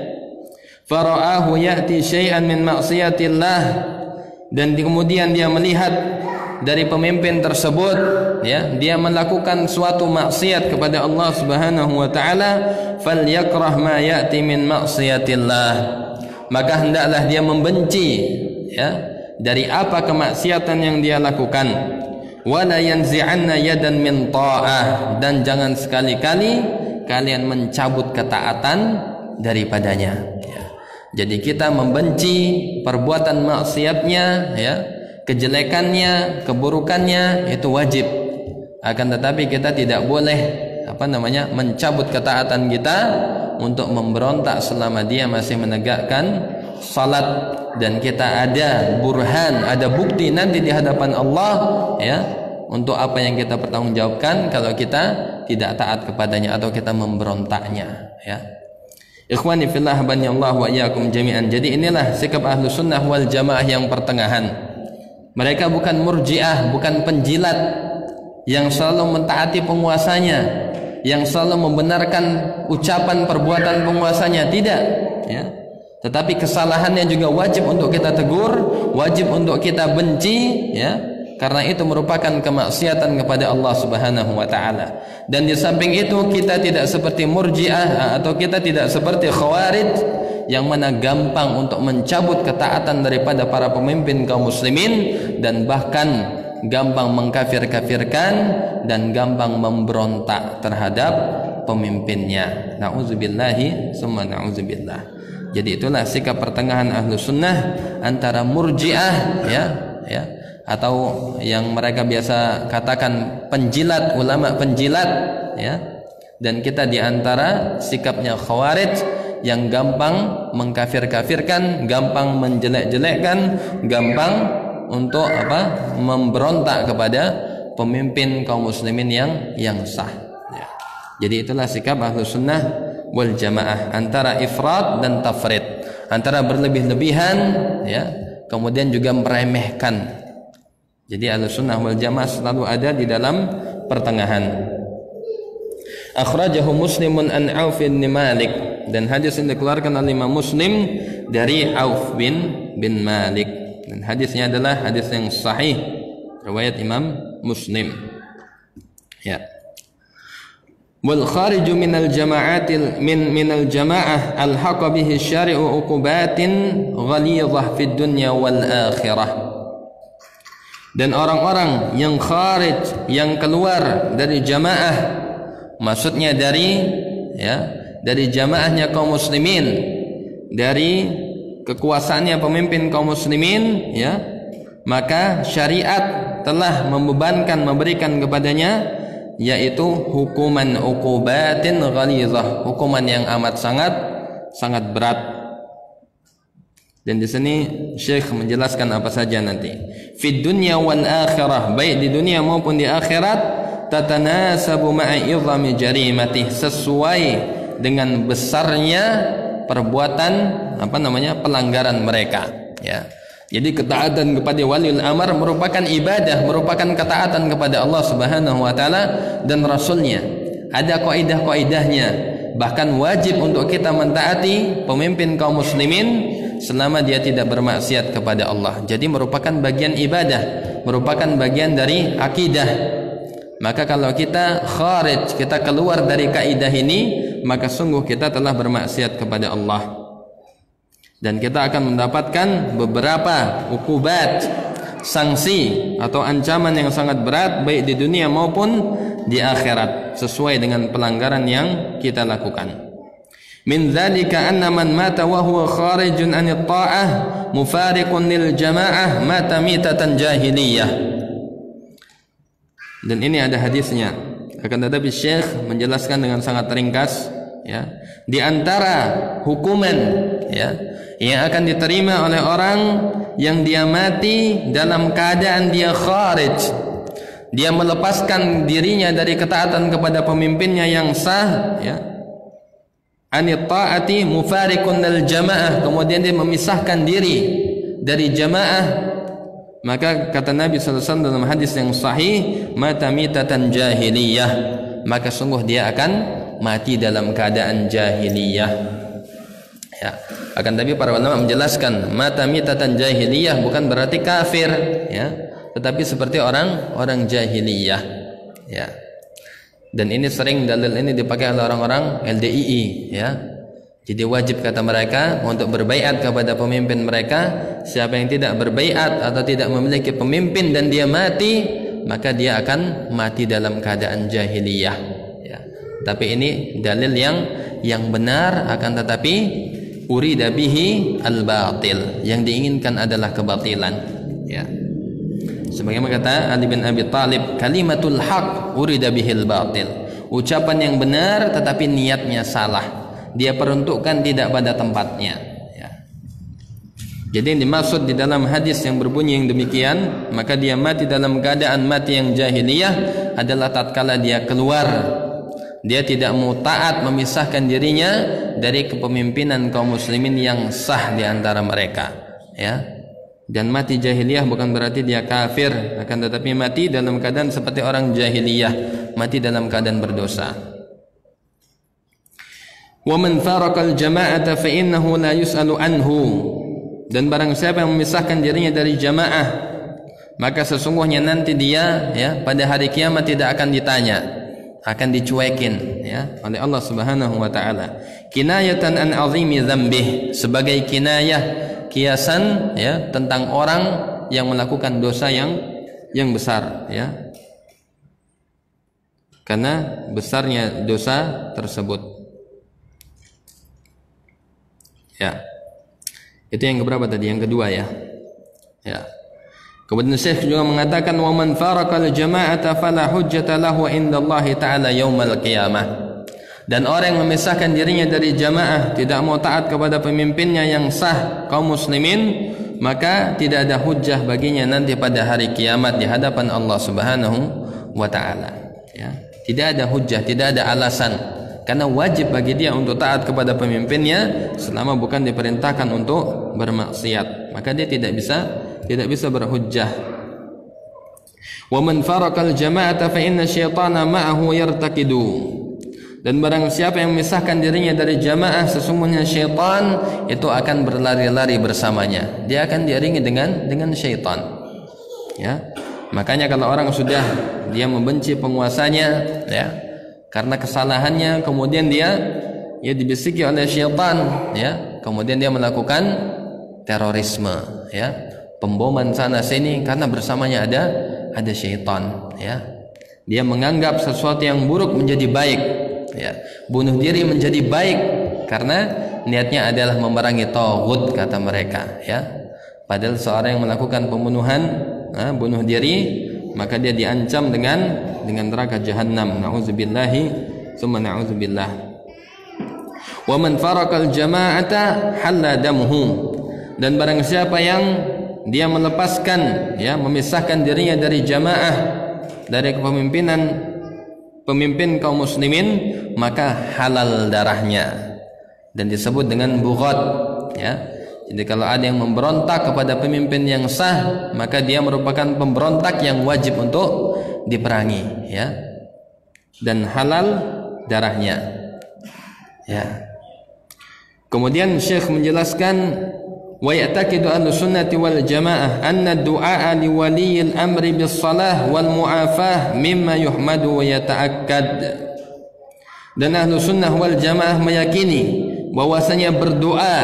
fara'ahu ya'ti syai'an min ma'siyatillah, dan kemudian dia melihat dari pemimpin tersebut, ya, dia melakukan suatu maksiat kepada Allah Subhanahu wa taala, falyakrah ma ya'ti min ma'siyatillah, maka hendaklah dia membenci, ya, dari apa kemaksiatan yang dia lakukan. Wala yanzi'anna yadan min ta'ah, dan jangan sekali-kali kalian mencabut ketaatan daripadanya, ya. Jadi kita membenci perbuatan maksiatnya, ya, kejelekannya, keburukannya, itu wajib. Akan tetapi kita tidak boleh mencabut ketaatan kita untuk memberontak selama dia masih menegakkan salat, dan kita ada burhan, ada bukti nanti di hadapan Allah, ya, untuk apa yang kita pertanggungjawabkan kalau kita tidak taat kepadanya atau kita memberontaknya, ya. Ikhwani fillah, Allah wa iyyakum jami'an. Jadi inilah sikap Ahlus Sunnah wal Jamaah yang pertengahan. Mereka bukan murjiah, bukan penjilat yang selalu mentaati penguasanya, yang selalu membenarkan ucapan perbuatan penguasanya, tidak, ya. Tetapi kesalahannya juga wajib untuk kita tegur, wajib untuk kita benci, ya, karena itu merupakan kemaksiatan kepada Allah Subhanahu wa taala. Dan di samping itu kita tidak seperti Murji'ah atau kita tidak seperti Khawarij yang mana gampang untuk mencabut ketaatan daripada para pemimpin kaum muslimin dan bahkan gampang mengkafir-kafirkan dan gampang memberontak terhadap pemimpinnya. Nauzubillahi summa nauzubillah. Jadi itulah sikap pertengahan Ahlus Sunnah antara Murji'ah, ya, atau yang mereka biasa katakan penjilat, ulama penjilat, ya, dan kita di antara sikapnya Khawarij yang gampang mengkafir-kafirkan, gampang menjelek-jelekkan, gampang untuk memberontak kepada pemimpin kaum muslimin yang sah, ya. Jadi itulah sikap Ahlus Sunnah wal Jamaah, antara ifrat dan tafrid, antara berlebih-lebihan, ya, kemudian juga meremehkan. Jadi Ahlus Sunnah wal Jamaah selalu ada di dalam pertengahan. Akhrajahu Muslimun an Auf bin Malik, dan hadis ini dikeluarkan oleh Imam Muslim dari Auf bin Malik, Dan hadisnya adalah hadis yang sahih riwayat Imam Muslim. Ya. Wal khariju minal jama'atil minal jama'ah alhaqa bihi syari'u uqubatin ghalidhah fid dunya wal akhirah. Dan orang-orang yang kharij, yang keluar dari jamaah, maksudnya dari jamaahnya kaum muslimin, dari kekuasaannya pemimpin kaum muslimin, ya, maka syariat telah memberikan kepadanya yaitu hukuman uqubatin ghalidhah, hukuman yang amat sangat berat. Dan di sini Syekh menjelaskan apa saja nanti. Fid dunya wal akhirah, baik di dunia maupun di akhirat, tatanasabu ma'i idhami jarimatih, sesuai dengan besarnya perbuatan pelanggaran mereka, ya. Jadi ketaatan kepada waliul amr merupakan ibadah, merupakan ketaatan kepada Allah Subhanahu wa taala dan Rasulnya. Ada kaidah-kaidahnya, bahkan wajib untuk kita mentaati pemimpin kaum muslimin selama dia tidak bermaksiat kepada Allah. Jadi merupakan bagian ibadah, merupakan bagian dari akidah. Maka kalau kita kharij, kita keluar dari kaidah ini, maka sungguh kita telah bermaksiat kepada Allah. Dan kita akan mendapatkan beberapa uqubat, sanksi atau ancaman yang sangat berat baik di dunia maupun di akhirat sesuai dengan pelanggaran yang kita lakukan. Min dzalika anna man mata wa huwa kharijun 'anit ta'ah mufariqun lil jamaah mata mitatan jahiliyah. Dan ini ada hadisnya. Akan tetapi Syekh menjelaskan dengan sangat ringkas, ya. Di antara hukuman, ya, yang akan diterima oleh orang yang dia mati dalam keadaan dia kharij, dia melepaskan dirinya dari ketaatan kepada pemimpinnya yang sah, ya, anit ta'ati mufariqun lil jamaah, kemudian dia memisahkan diri dari jamaah, maka kata Nabi sallallahu alaihi wasallam dalam hadis yang sahih, mata mitatan jahiliyah, maka sungguh dia akan mati dalam keadaan jahiliyah, ya. Akan tapi para ulama menjelaskan mata mitatan jahiliyah bukan berarti kafir, ya, tetapi seperti orang jahiliyah, ya. Dan ini sering dalil ini dipakai oleh orang-orang LDII, ya. Jadi wajib kata mereka untuk berbaiat kepada pemimpin mereka. Siapa yang tidak berbaiat atau tidak memiliki pemimpin dan dia mati, maka dia akan mati dalam keadaan jahiliyah, ya. Tapi ini dalil yang benar, akan tetapi urida bihi al-batil, yang diinginkan adalah kebatilan, ya. Sebagaimana kata Ali bin Abi Thalib, kalimatul haq urida bihil batil, ucapan yang benar tetapi niatnya salah, dia peruntukkan tidak pada tempatnya, ya. Jadi yang dimaksud di dalam hadis yang berbunyi yang demikian, maka dia mati dalam keadaan mati yang jahiliyah adalah tatkala dia keluar, dia tidak mau taat, memisahkan dirinya dari kepemimpinan kaum muslimin yang sah di antara mereka, ya. Dan mati jahiliyah bukan berarti dia kafir, akan tetapi mati dalam keadaan seperti orang jahiliyah, mati dalam keadaan berdosa. Wa man faraqal jama'ata fa innahu la yus'alu anhu, dan barang siapa yang memisahkan dirinya dari jamaah, maka sesungguhnya nanti dia, ya, pada hari kiamat tidak akan ditanya, akan dicuekin, ya, oleh Allah Subhanahu wa taala. Kinayatan an azimi dzambih, sebagai kinayah, kiasan, ya, tentang orang yang melakukan dosa yang besar, ya, karena besarnya dosa tersebut, ya. Itu yang keberapa tadi? Yang kedua, ya, ya. Kemudian Syekh juga mengatakan wa man faraqal jama'ata fala hujjata lahu indallahi ta'ala yaumal qiyamah. Dan orang yang memisahkan dirinya dari jamaah, tidak mau taat kepada pemimpinnya yang sah kaum muslimin, maka tidak ada hujjah baginya nanti pada hari kiamat di hadapan Allah Subhanahu wa taala, ya. Tidak ada hujjah, tidak ada alasan, karena wajib bagi dia untuk taat kepada pemimpinnya selama bukan diperintahkan untuk bermaksiat, maka dia tidak bisa berhujjah. Wa man faraqal jama'ata fa inna syaitana ma'ahu yartaqidu. Dan barang siapa yang memisahkan dirinya dari jamaah, sesungguhnya syaitan itu akan berlari-lari bersamanya. Dia akan diiringi dengan syaitan. Ya. Makanya kalau orang sudah dia membenci penguasanya, ya, karena kesalahannya, kemudian dia dibisiki oleh syaitan, ya, kemudian dia melakukan terorisme, ya, pemboman sana sini karena bersamanya ada syaitan, ya. Dia menganggap sesuatu yang buruk menjadi baik, ya. Bunuh diri menjadi baik karena niatnya adalah memerangi taghut, kata mereka, ya. Padahal seorang yang melakukan pembunuhan, bunuh diri, maka dia diancam dengan neraka jahanam. Nauzubillahi tsumma nauzubillah. Wa man faraqal jama'ata halla damuhu. Dan barang siapa yang dia melepaskan, ya, memisahkan dirinya dari jamaah, dari kepemimpinan pemimpin kaum muslimin, maka halal darahnya dan disebut dengan bughat, ya. Jadi kalau ada yang memberontak kepada pemimpin yang sah, maka dia merupakan pemberontak yang wajib untuk diperangi, ya. Dan halal darahnya, ya. Kemudian Syekh menjelaskan, wa ya'taqidu ahlussunnati wal jamaah anna du'a li waliyil amri bis salah wal mu'afah mimma yuhmadu wa yata'akkad. Dan ahlussunnah wal jamaah meyakini bahwasanya berdoa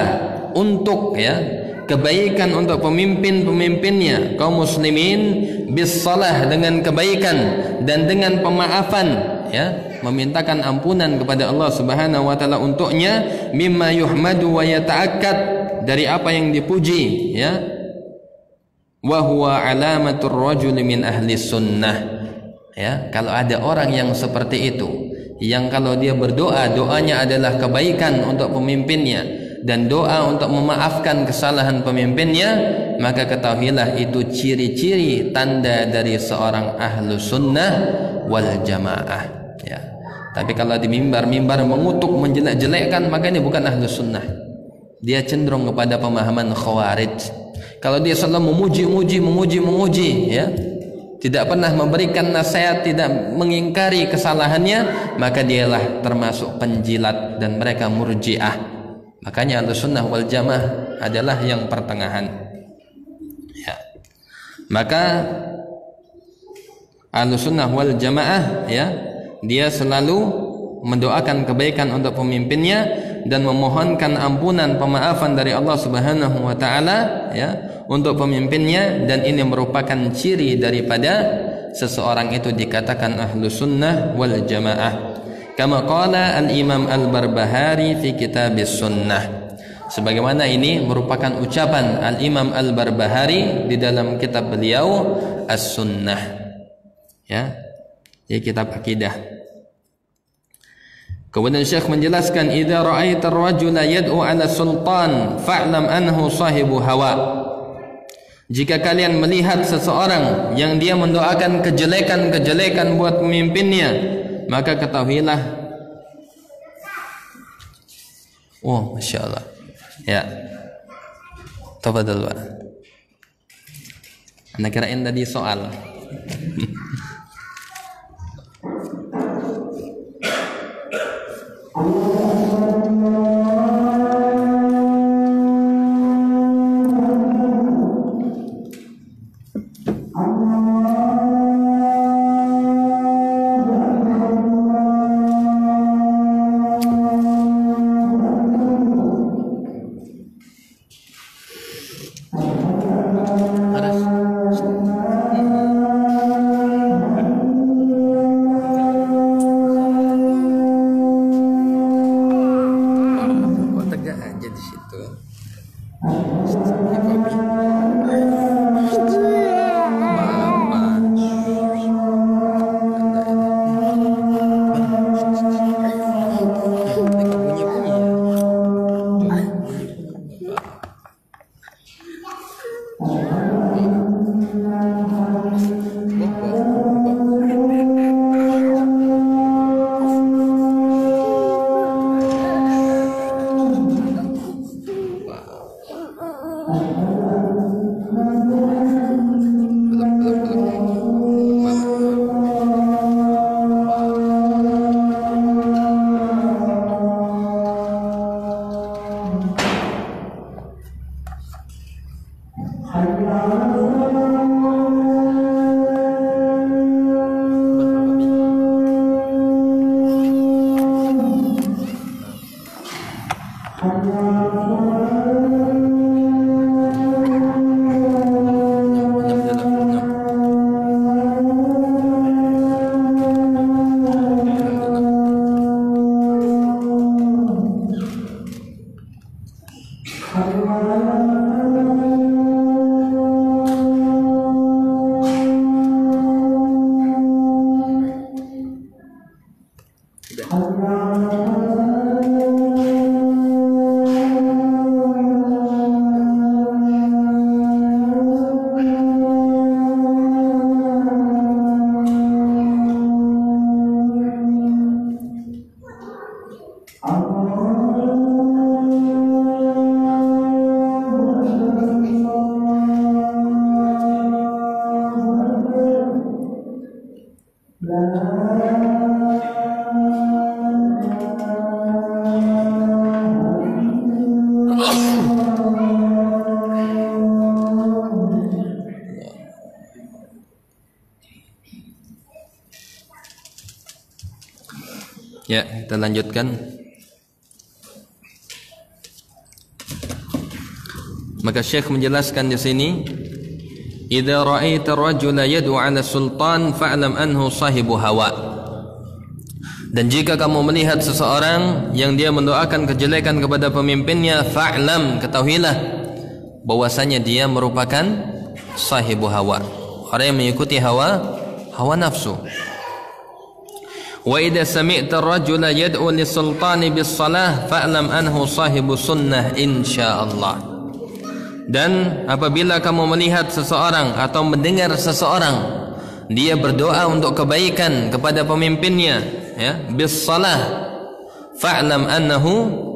untuk, ya, kebaikan untuk pemimpin-pemimpinnya kaum muslimin bis salah, dengan kebaikan dan dengan pemaafan, ya, memintakan ampunan kepada Allah Subhanahu wa taala untuknya, mimma yuhmadu wa yata'akkad, dari apa yang dipuji, ya, wa huwa alamatur rajuli min ahli sunnah, ya. Kalau ada orang yang seperti itu, yang kalau dia berdoa, doanya adalah kebaikan untuk pemimpinnya dan doa untuk memaafkan kesalahan pemimpinnya, maka ketahuilah itu ciri-ciri tanda dari seorang ahlu sunnah wal jamaah, ya. Tapi kalau di mimbar-mimbar mengutuk, menjelek-jelekkan, maka ini bukan ahlu sunnah. Dia cenderung kepada pemahaman khawarij. Kalau dia selalu memuji, ya, tidak pernah memberikan nasihat, tidak mengingkari kesalahannya, maka dialah termasuk penjilat dan mereka murji'ah. Makanya Ahlussunnah wal Jamaah adalah yang pertengahan, ya. Maka Ahlussunnah wal Jamaah, ya, dia selalu mendoakan kebaikan untuk pemimpinnya dan memohonkan ampunan, pemaafan dari Allah Subhanahu wa taala, ya, untuk pemimpinnya, dan ini merupakan ciri daripada seseorang itu dikatakan Ahlussunnah wal Jamaah. Kama qala al-Imam Al-Barbahari fi Kitabis Sunnah. Sebagaimana ini merupakan ucapan Al-Imam Al-Barbahari di dalam kitab beliau As-Sunnah, ya, di kitab akidah. Kemudian Syekh menjelaskan, idza ra'aita ar-rajula yad'u 'ala sultan fa'lam annahu sahibu hawa. Jika kalian melihat seseorang yang dia mendoakan kejelekan-kejelekan buat pemimpinnya, maka ketahuilah, oh, Masya Allah, ya. Tafadhal, Pak. Anda kirain tadi soal. Ya, kita lanjutkan. Maka Syekh menjelaskan di sini, "Idza ra'aita ar-rajula yad'u 'ala sultan fa'lam anhu sahibu hawa." Dan jika kamu melihat seseorang yang dia mendoakan kejelekan kepada pemimpinnya, fa'lam, ketahuilah bahwasanya dia merupakan sahibu hawa, orang yang mengikuti hawa nafsu. Wa idza sami'ta ar-rajula yad'u lis-sultani bis-shalah fa'lam anhu sahibu sunnah insyaallah. Dan apabila kamu melihat seseorang atau mendengar seseorang dia berdoa untuk kebaikan kepada pemimpinnya, ya, bis-shalah, fa'lam annahu,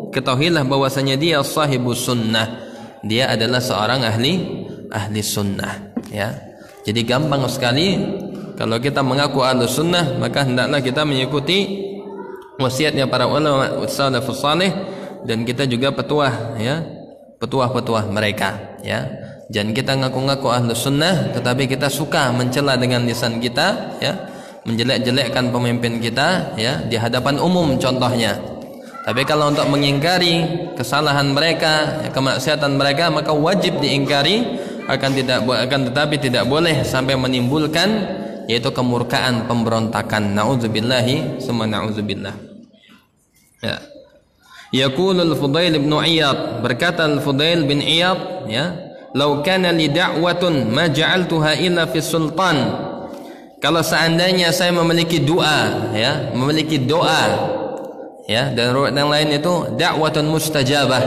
ketahuilah bahwasanya dia sahibu sunnah, dia adalah seorang ahli sunnah, ya. Jadi gampang sekali kalau kita mengaku ahli sunnah, maka hendaklah kita mengikuti wasiatnya para ulama salafus salih, dan kita juga petuah, ya, petuah mereka, ya. Jangan kita ngaku-ngaku ahli sunnah tetapi kita suka mencela dengan lisan kita, ya, menjelek-jelekkan pemimpin kita, ya, di hadapan umum contohnya. Tapi kalau untuk mengingkari kesalahan mereka, kemaksiatan mereka, maka wajib diingkari, tetapi tidak boleh sampai menimbulkan yaitu kemurkaan, pemberontakan. Na'udzubillahi summa na'udzubillah. Ya. Yaqulul Fudail bin Iyad, berkata Al-Fudail bin Iyad, ya, "Lau kana li da'watun ma ja'altuha illa fi sultan." Kalau seandainya saya memiliki doa, ya, ya, dan riwayat yang lain itu da'watun mustajabah,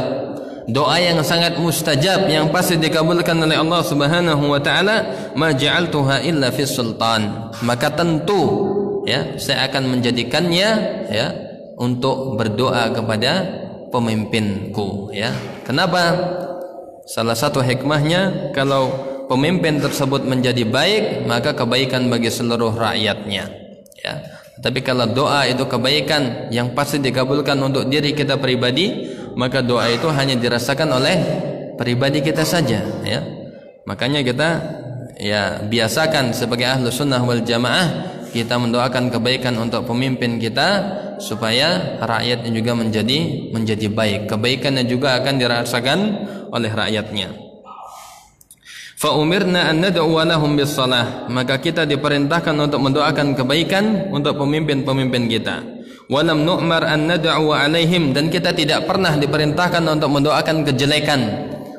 doa yang sangat mustajab yang pasti dikabulkan oleh Allah Subhanahu wa taala, ma ja'altuha illa fi sultan, maka tentu, ya, saya akan menjadikannya, ya, untuk berdoa kepada pemimpinku, ya. Kenapa? Salah satu hikmahnya, kalau pemimpin tersebut menjadi baik, maka kebaikan bagi seluruh rakyatnya, ya. Tapi kalau doa itu kebaikan yang pasti dikabulkan untuk diri kita pribadi, maka doa itu hanya dirasakan oleh pribadi kita saja, ya. Makanya kita, ya, biasakan sebagai ahlu sunnah wal jamaah, kita mendoakan kebaikan untuk pemimpin kita supaya rakyatnya juga menjadi baik. Kebaikannya juga akan dirasakan oleh rakyatnya. Fa umirna an nad'u lahum bis-shalah, maka kita diperintahkan untuk mendoakan kebaikan untuk pemimpin-pemimpin kita. Walam nu'mar an nad'u alaihim, dan kita tidak pernah diperintahkan untuk mendoakan kejelekan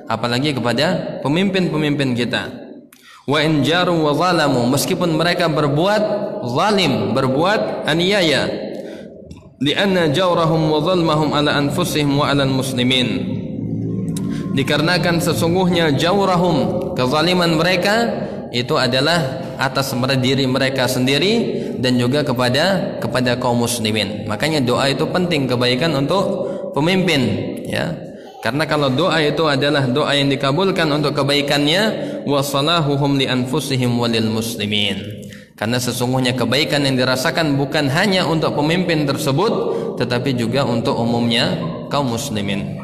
apalagi kepada pemimpin-pemimpin kita. Wa in jaru wa zalamu, meskipun mereka berbuat zalim, berbuat aniaya, lianna jawrahum wa zulmahum ala anfusihim wa ala muslimin, dikarenakan sesungguhnya jawrahum, kezaliman mereka itu adalah atas diri mereka sendiri dan juga kepada kaum muslimin. Makanya doa itu penting, kebaikan untuk pemimpin, ya. Karena kalau doa itu adalah doa yang dikabulkan untuk kebaikannya, wasalahuhum li anfusihim walil muslimin. Karena sesungguhnya kebaikan yang dirasakan bukan hanya untuk pemimpin tersebut, tetapi juga untuk umumnya kaum muslimin.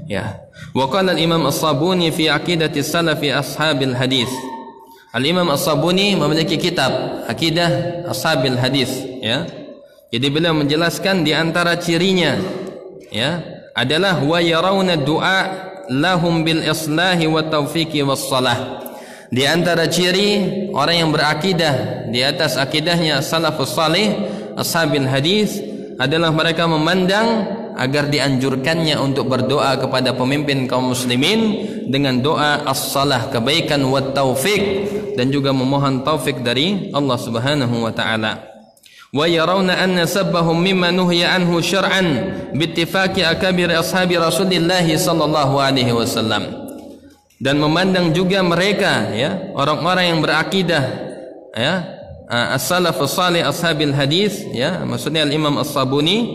Ya. Wa qala al-Imam As-Sabuni fi aqidati salafi ashabil hadis. Al-Imam As-Sabuni memiliki kitab Aqidah Ashabil Hadis, ya. Jadi beliau menjelaskan di antara cirinya, ya, adalah wa yarawna du'a lahum bil islahi wa taufiqi was salah. Di antara ciri orang yang berakidah di atas akidahnya salafus salih, ashabil hadis, adalah mereka memandang agar dianjurkannya untuk berdoa kepada pemimpin kaum muslimin dengan doa as-salah, kebaikan, wa taufiq, dan juga memohon taufik dari Allah Subhanahu wa taala. Wa yarawna anna sabbahum mimma nuhiya anhu syar'an bittifaqi akabir ashabi Rasulillah sallallahu alaihi wasallam. Dan memandang juga mereka, ya, orang-orang yang berakidah, ya, as-salafus salih ashabil hadis, ya, maksudnya al-Imam As-Sabuni,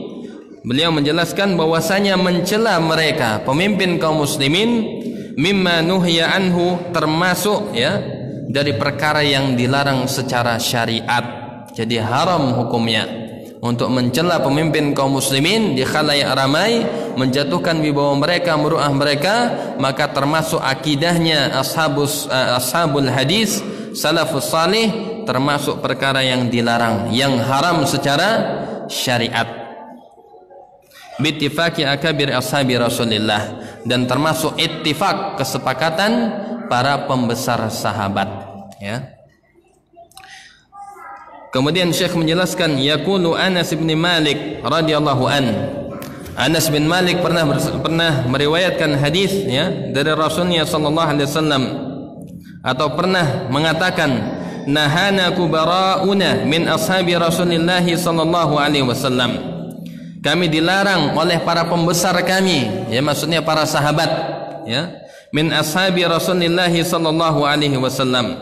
beliau menjelaskan bahwasanya mencela mereka pemimpin kaum muslimin mimma nuhiya anhu, termasuk, ya, dari perkara yang dilarang secara syariat. Jadi haram hukumnya untuk mencela pemimpin kaum muslimin di khalayak ramai, menjatuhkan wibawa mereka, meru'ah mereka, maka termasuk akidahnya ashabul hadis, salafus salih, termasuk perkara yang dilarang, yang haram secara syariat. Bittifaqi akabir ashabi Rasulillah, dan termasuk ittifaq, kesepakatan para pembesar sahabat, ya. Kemudian Syekh menjelaskan, yaqulu Anas bin Malik radhiyallahu an. Anas bin Malik pernah meriwayatkan hadis, ya, dari Rasulnya sallallahu alaihi wasallam, atau pernah mengatakan, nahana kubara'una min ashabi Rasulillah sallallahu alaihi wasallam. Kami dilarang oleh para pembesar kami, ya, maksudnya para sahabat, ya, min ashabi Rasulillah sallallahu alaihi wasallam,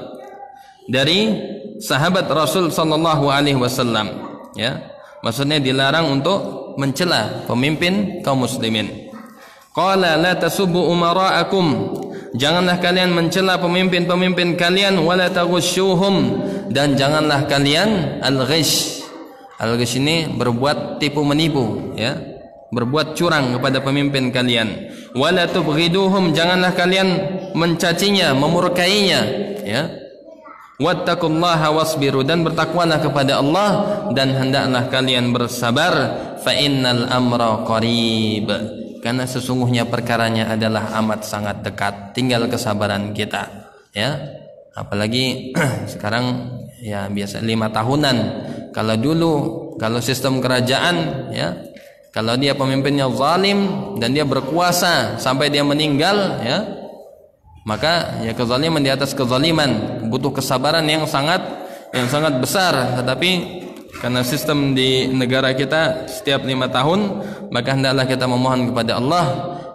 dari sahabat Rasul sallallahu alaihi wasallam, ya, maksudnya dilarang untuk mencela pemimpin kaum muslimin. Qala la tasubbu umara'akum, janganlah kalian mencela pemimpin-pemimpin kalian, wala taghushuhum, dan janganlah kalian al-ghish. Al-ghish ini berbuat tipu menipu, ya, berbuat curang kepada pemimpin kalian. Wala tubghiduhum, janganlah kalian mencacinya, memurkainya, ya. Wattaqullaha wasbiru, dan bertakwalah kepada Allah, dan hendaklah kalian bersabar. Fa innal amra qarib, karena sesungguhnya perkaranya adalah amat sangat dekat, tinggal kesabaran kita, ya. Apalagi sekarang, ya, biasa 5 tahunan. Kalau dulu, kalau sistem kerajaan, ya, kalau dia pemimpinnya zalim dan dia berkuasa sampai dia meninggal, ya, maka, ya, kezaliman di atas kezaliman, butuh kesabaran yang sangat besar. Tetapi karena sistem di negara kita setiap 5 tahun, maka hendaklah kita memohon kepada Allah.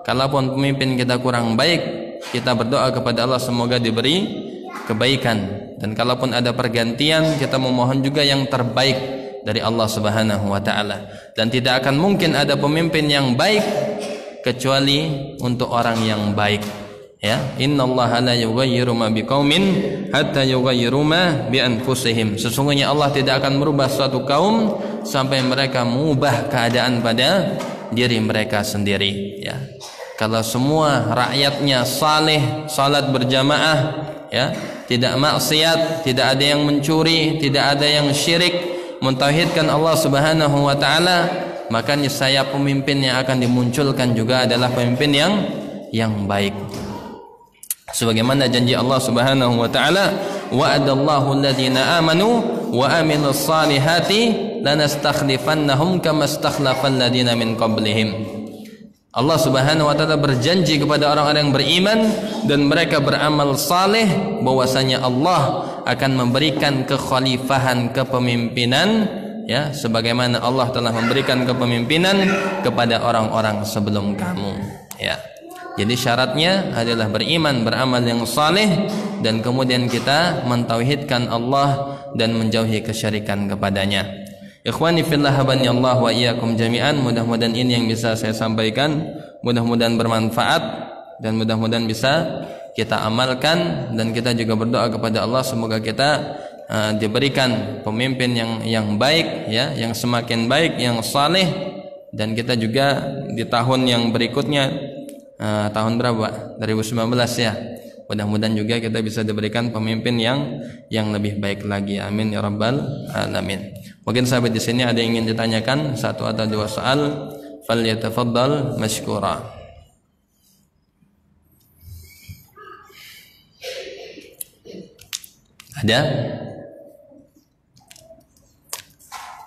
Kalaupun pemimpin kita kurang baik, kita berdoa kepada Allah semoga diberi kebaikan. Dan kalaupun ada pergantian, kita memohon juga yang terbaik dari Allah Subhanahu wa taala. Dan tidak akan mungkin ada pemimpin yang baik kecuali untuk orang yang baik. Ya, innallaha la yughayyiru ma biqaumin hatta yughayyiru ma bi anfusihim. Sesungguhnya Allah tidak akan merubah suatu kaum sampai mereka mengubah keadaan pada diri mereka sendiri, ya. Kalau semua rakyatnya saleh, salat berjamaah, ya, tidak maksiat, tidak ada yang mencuri, tidak ada yang syirik, mentauhidkan Allah Subhanahu wa taala, maka niscaya pemimpin yang akan dimunculkan juga adalah pemimpin yang baik. Sebagaimana janji Allah Subhanahu wa taala, wa'adallahu alladhina amanu wa amilus salihati lanastakhlifannahum kama stakhlafal ladina min qablihim. Allah Subhanahu wa taala berjanji kepada orang-orang yang beriman dan mereka beramal saleh bahwasanya Allah akan memberikan kekhalifahan, kepemimpinan, ya, sebagaimana Allah telah memberikan kepemimpinan kepada orang-orang sebelum kamu, ya. Jadi syaratnya adalah beriman, beramal yang saleh, dan kemudian kita mentauhidkan Allah dan menjauhi kesyirikan kepadanya. Ikhwani fillah, habani Allah wa iyyakum jami'an. Mudah-mudahan ini yang bisa saya sampaikan, mudah-mudahan bermanfaat dan mudah-mudahan bisa kita amalkan, dan kita juga berdoa kepada Allah semoga kita diberikan pemimpin yang baik, ya, yang semakin baik, yang saleh, dan kita juga di tahun yang berikutnya, tahun berapa? 2019, ya. Mudah-mudahan juga kita bisa diberikan pemimpin yang lebih baik lagi. Amin ya rabbal alamin. Mungkin sahabat di sini ada yang ingin ditanyakan, 1 atau 2 soal. falyatafaddal mashkura. Ada?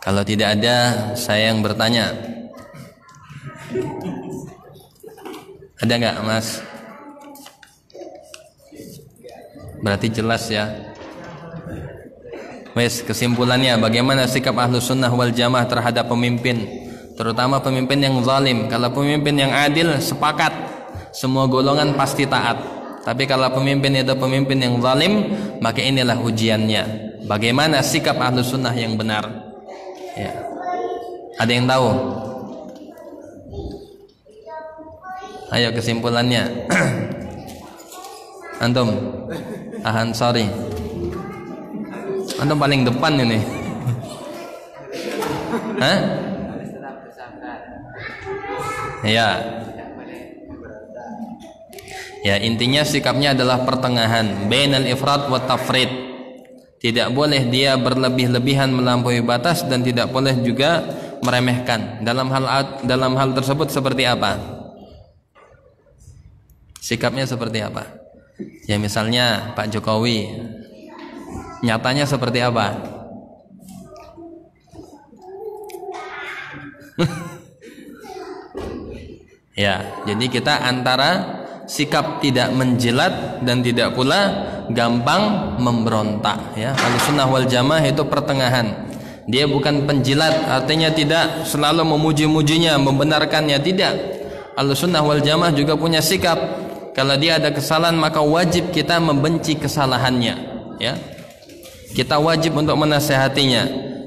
Kalau tidak ada, saya yang bertanya. Ada nggak, Mas? Berarti jelas ya. Wes, kesimpulannya, bagaimana sikap Ahlus Sunnah wal Jamaah terhadap pemimpin, terutama pemimpin yang zalim? Kalau pemimpin yang adil, sepakat semua golongan pasti taat. Tapi kalau pemimpin itu pemimpin yang zalim, maka inilah ujiannya. Bagaimana sikap Ahlus Sunnah yang benar? Ya. Ada yang tahu? Ayo kesimpulannya. Antum, sorry. Antum paling depan ini. Hah? Ya. Ya, intinya sikapnya adalah pertengahan, bainal ifrat wa tafrid. Tidak boleh dia berlebih-lebihan melampaui batas dan tidak boleh juga meremehkan. Dalam hal tersebut seperti apa? Sikapnya seperti apa? Ya misalnya Pak Jokowi, nyatanya seperti apa? Ya, jadi kita antara sikap tidak menjilat dan tidak pula gampang memberontak, ya. Ahlussunnah wal Jamaah itu pertengahan. Dia bukan penjilat, artinya tidak selalu memuji-mujinya, membenarkannya, tidak. Ahlussunnah wal Jamaah juga punya sikap, kalau dia ada kesalahan maka wajib kita membenci kesalahannya, ya. Kita wajib untuk menasehatinya.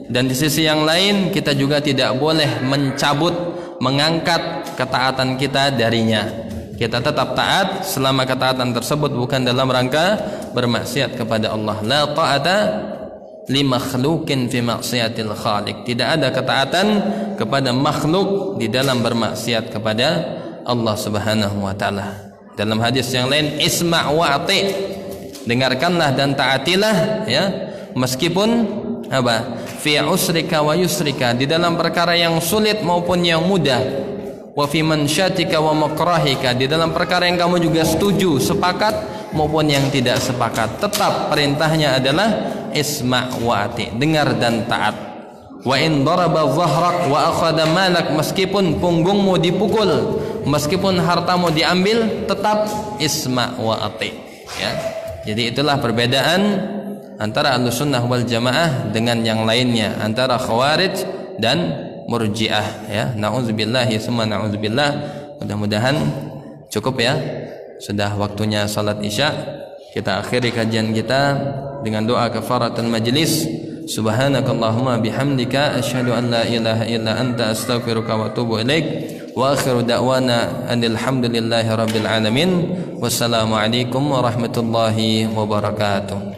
Dan di sisi yang lain kita juga tidak boleh mencabut, mengangkat ketaatan kita darinya. Kita tetap taat selama ketaatan tersebut bukan dalam rangka bermaksiat kepada Allah. La ta'ata li makhluqin fi maksiatil khaliq. Tidak ada ketaatan kepada makhluk di dalam bermaksiat kepada Allah Subhanahu wa taala. Dalam hadis yang lain, isma' wa ati'. Dengarkanlah dan taatilah, ya. Meskipun apa? Fi usrika wa yusrika, di dalam perkara yang sulit maupun yang mudah. Wa fi mansyatika wa makrahika, di dalam perkara yang kamu juga setuju, sepakat maupun yang tidak sepakat, tetap perintahnya adalah isma' wa ati', dengar dan taat. Wa in daraba dhahrak wa akhadha malak, meskipun punggungmu dipukul, meskipun hartamu diambil, tetap isma' wa ati', ya. Jadi itulah perbedaan antara Ahlussunnah wal Jamaah dengan yang lainnya, antara Khawarij dan Murji'ah, ya. Nauzubillahi summa nauzubillah. Mudah-mudahan cukup, ya. Sudah waktunya salat Isya. Kita akhiri kajian kita dengan doa kafaratul majlis. Subhanakallahumma bihamdika asyhadu an la ilaha illa anta astaghfiruka wa atubu ilaik. Wa akhiru da'wana anil hamdulillahi rabbil alamin. Wassalamu alaikum warahmatullahi wabarakatuh.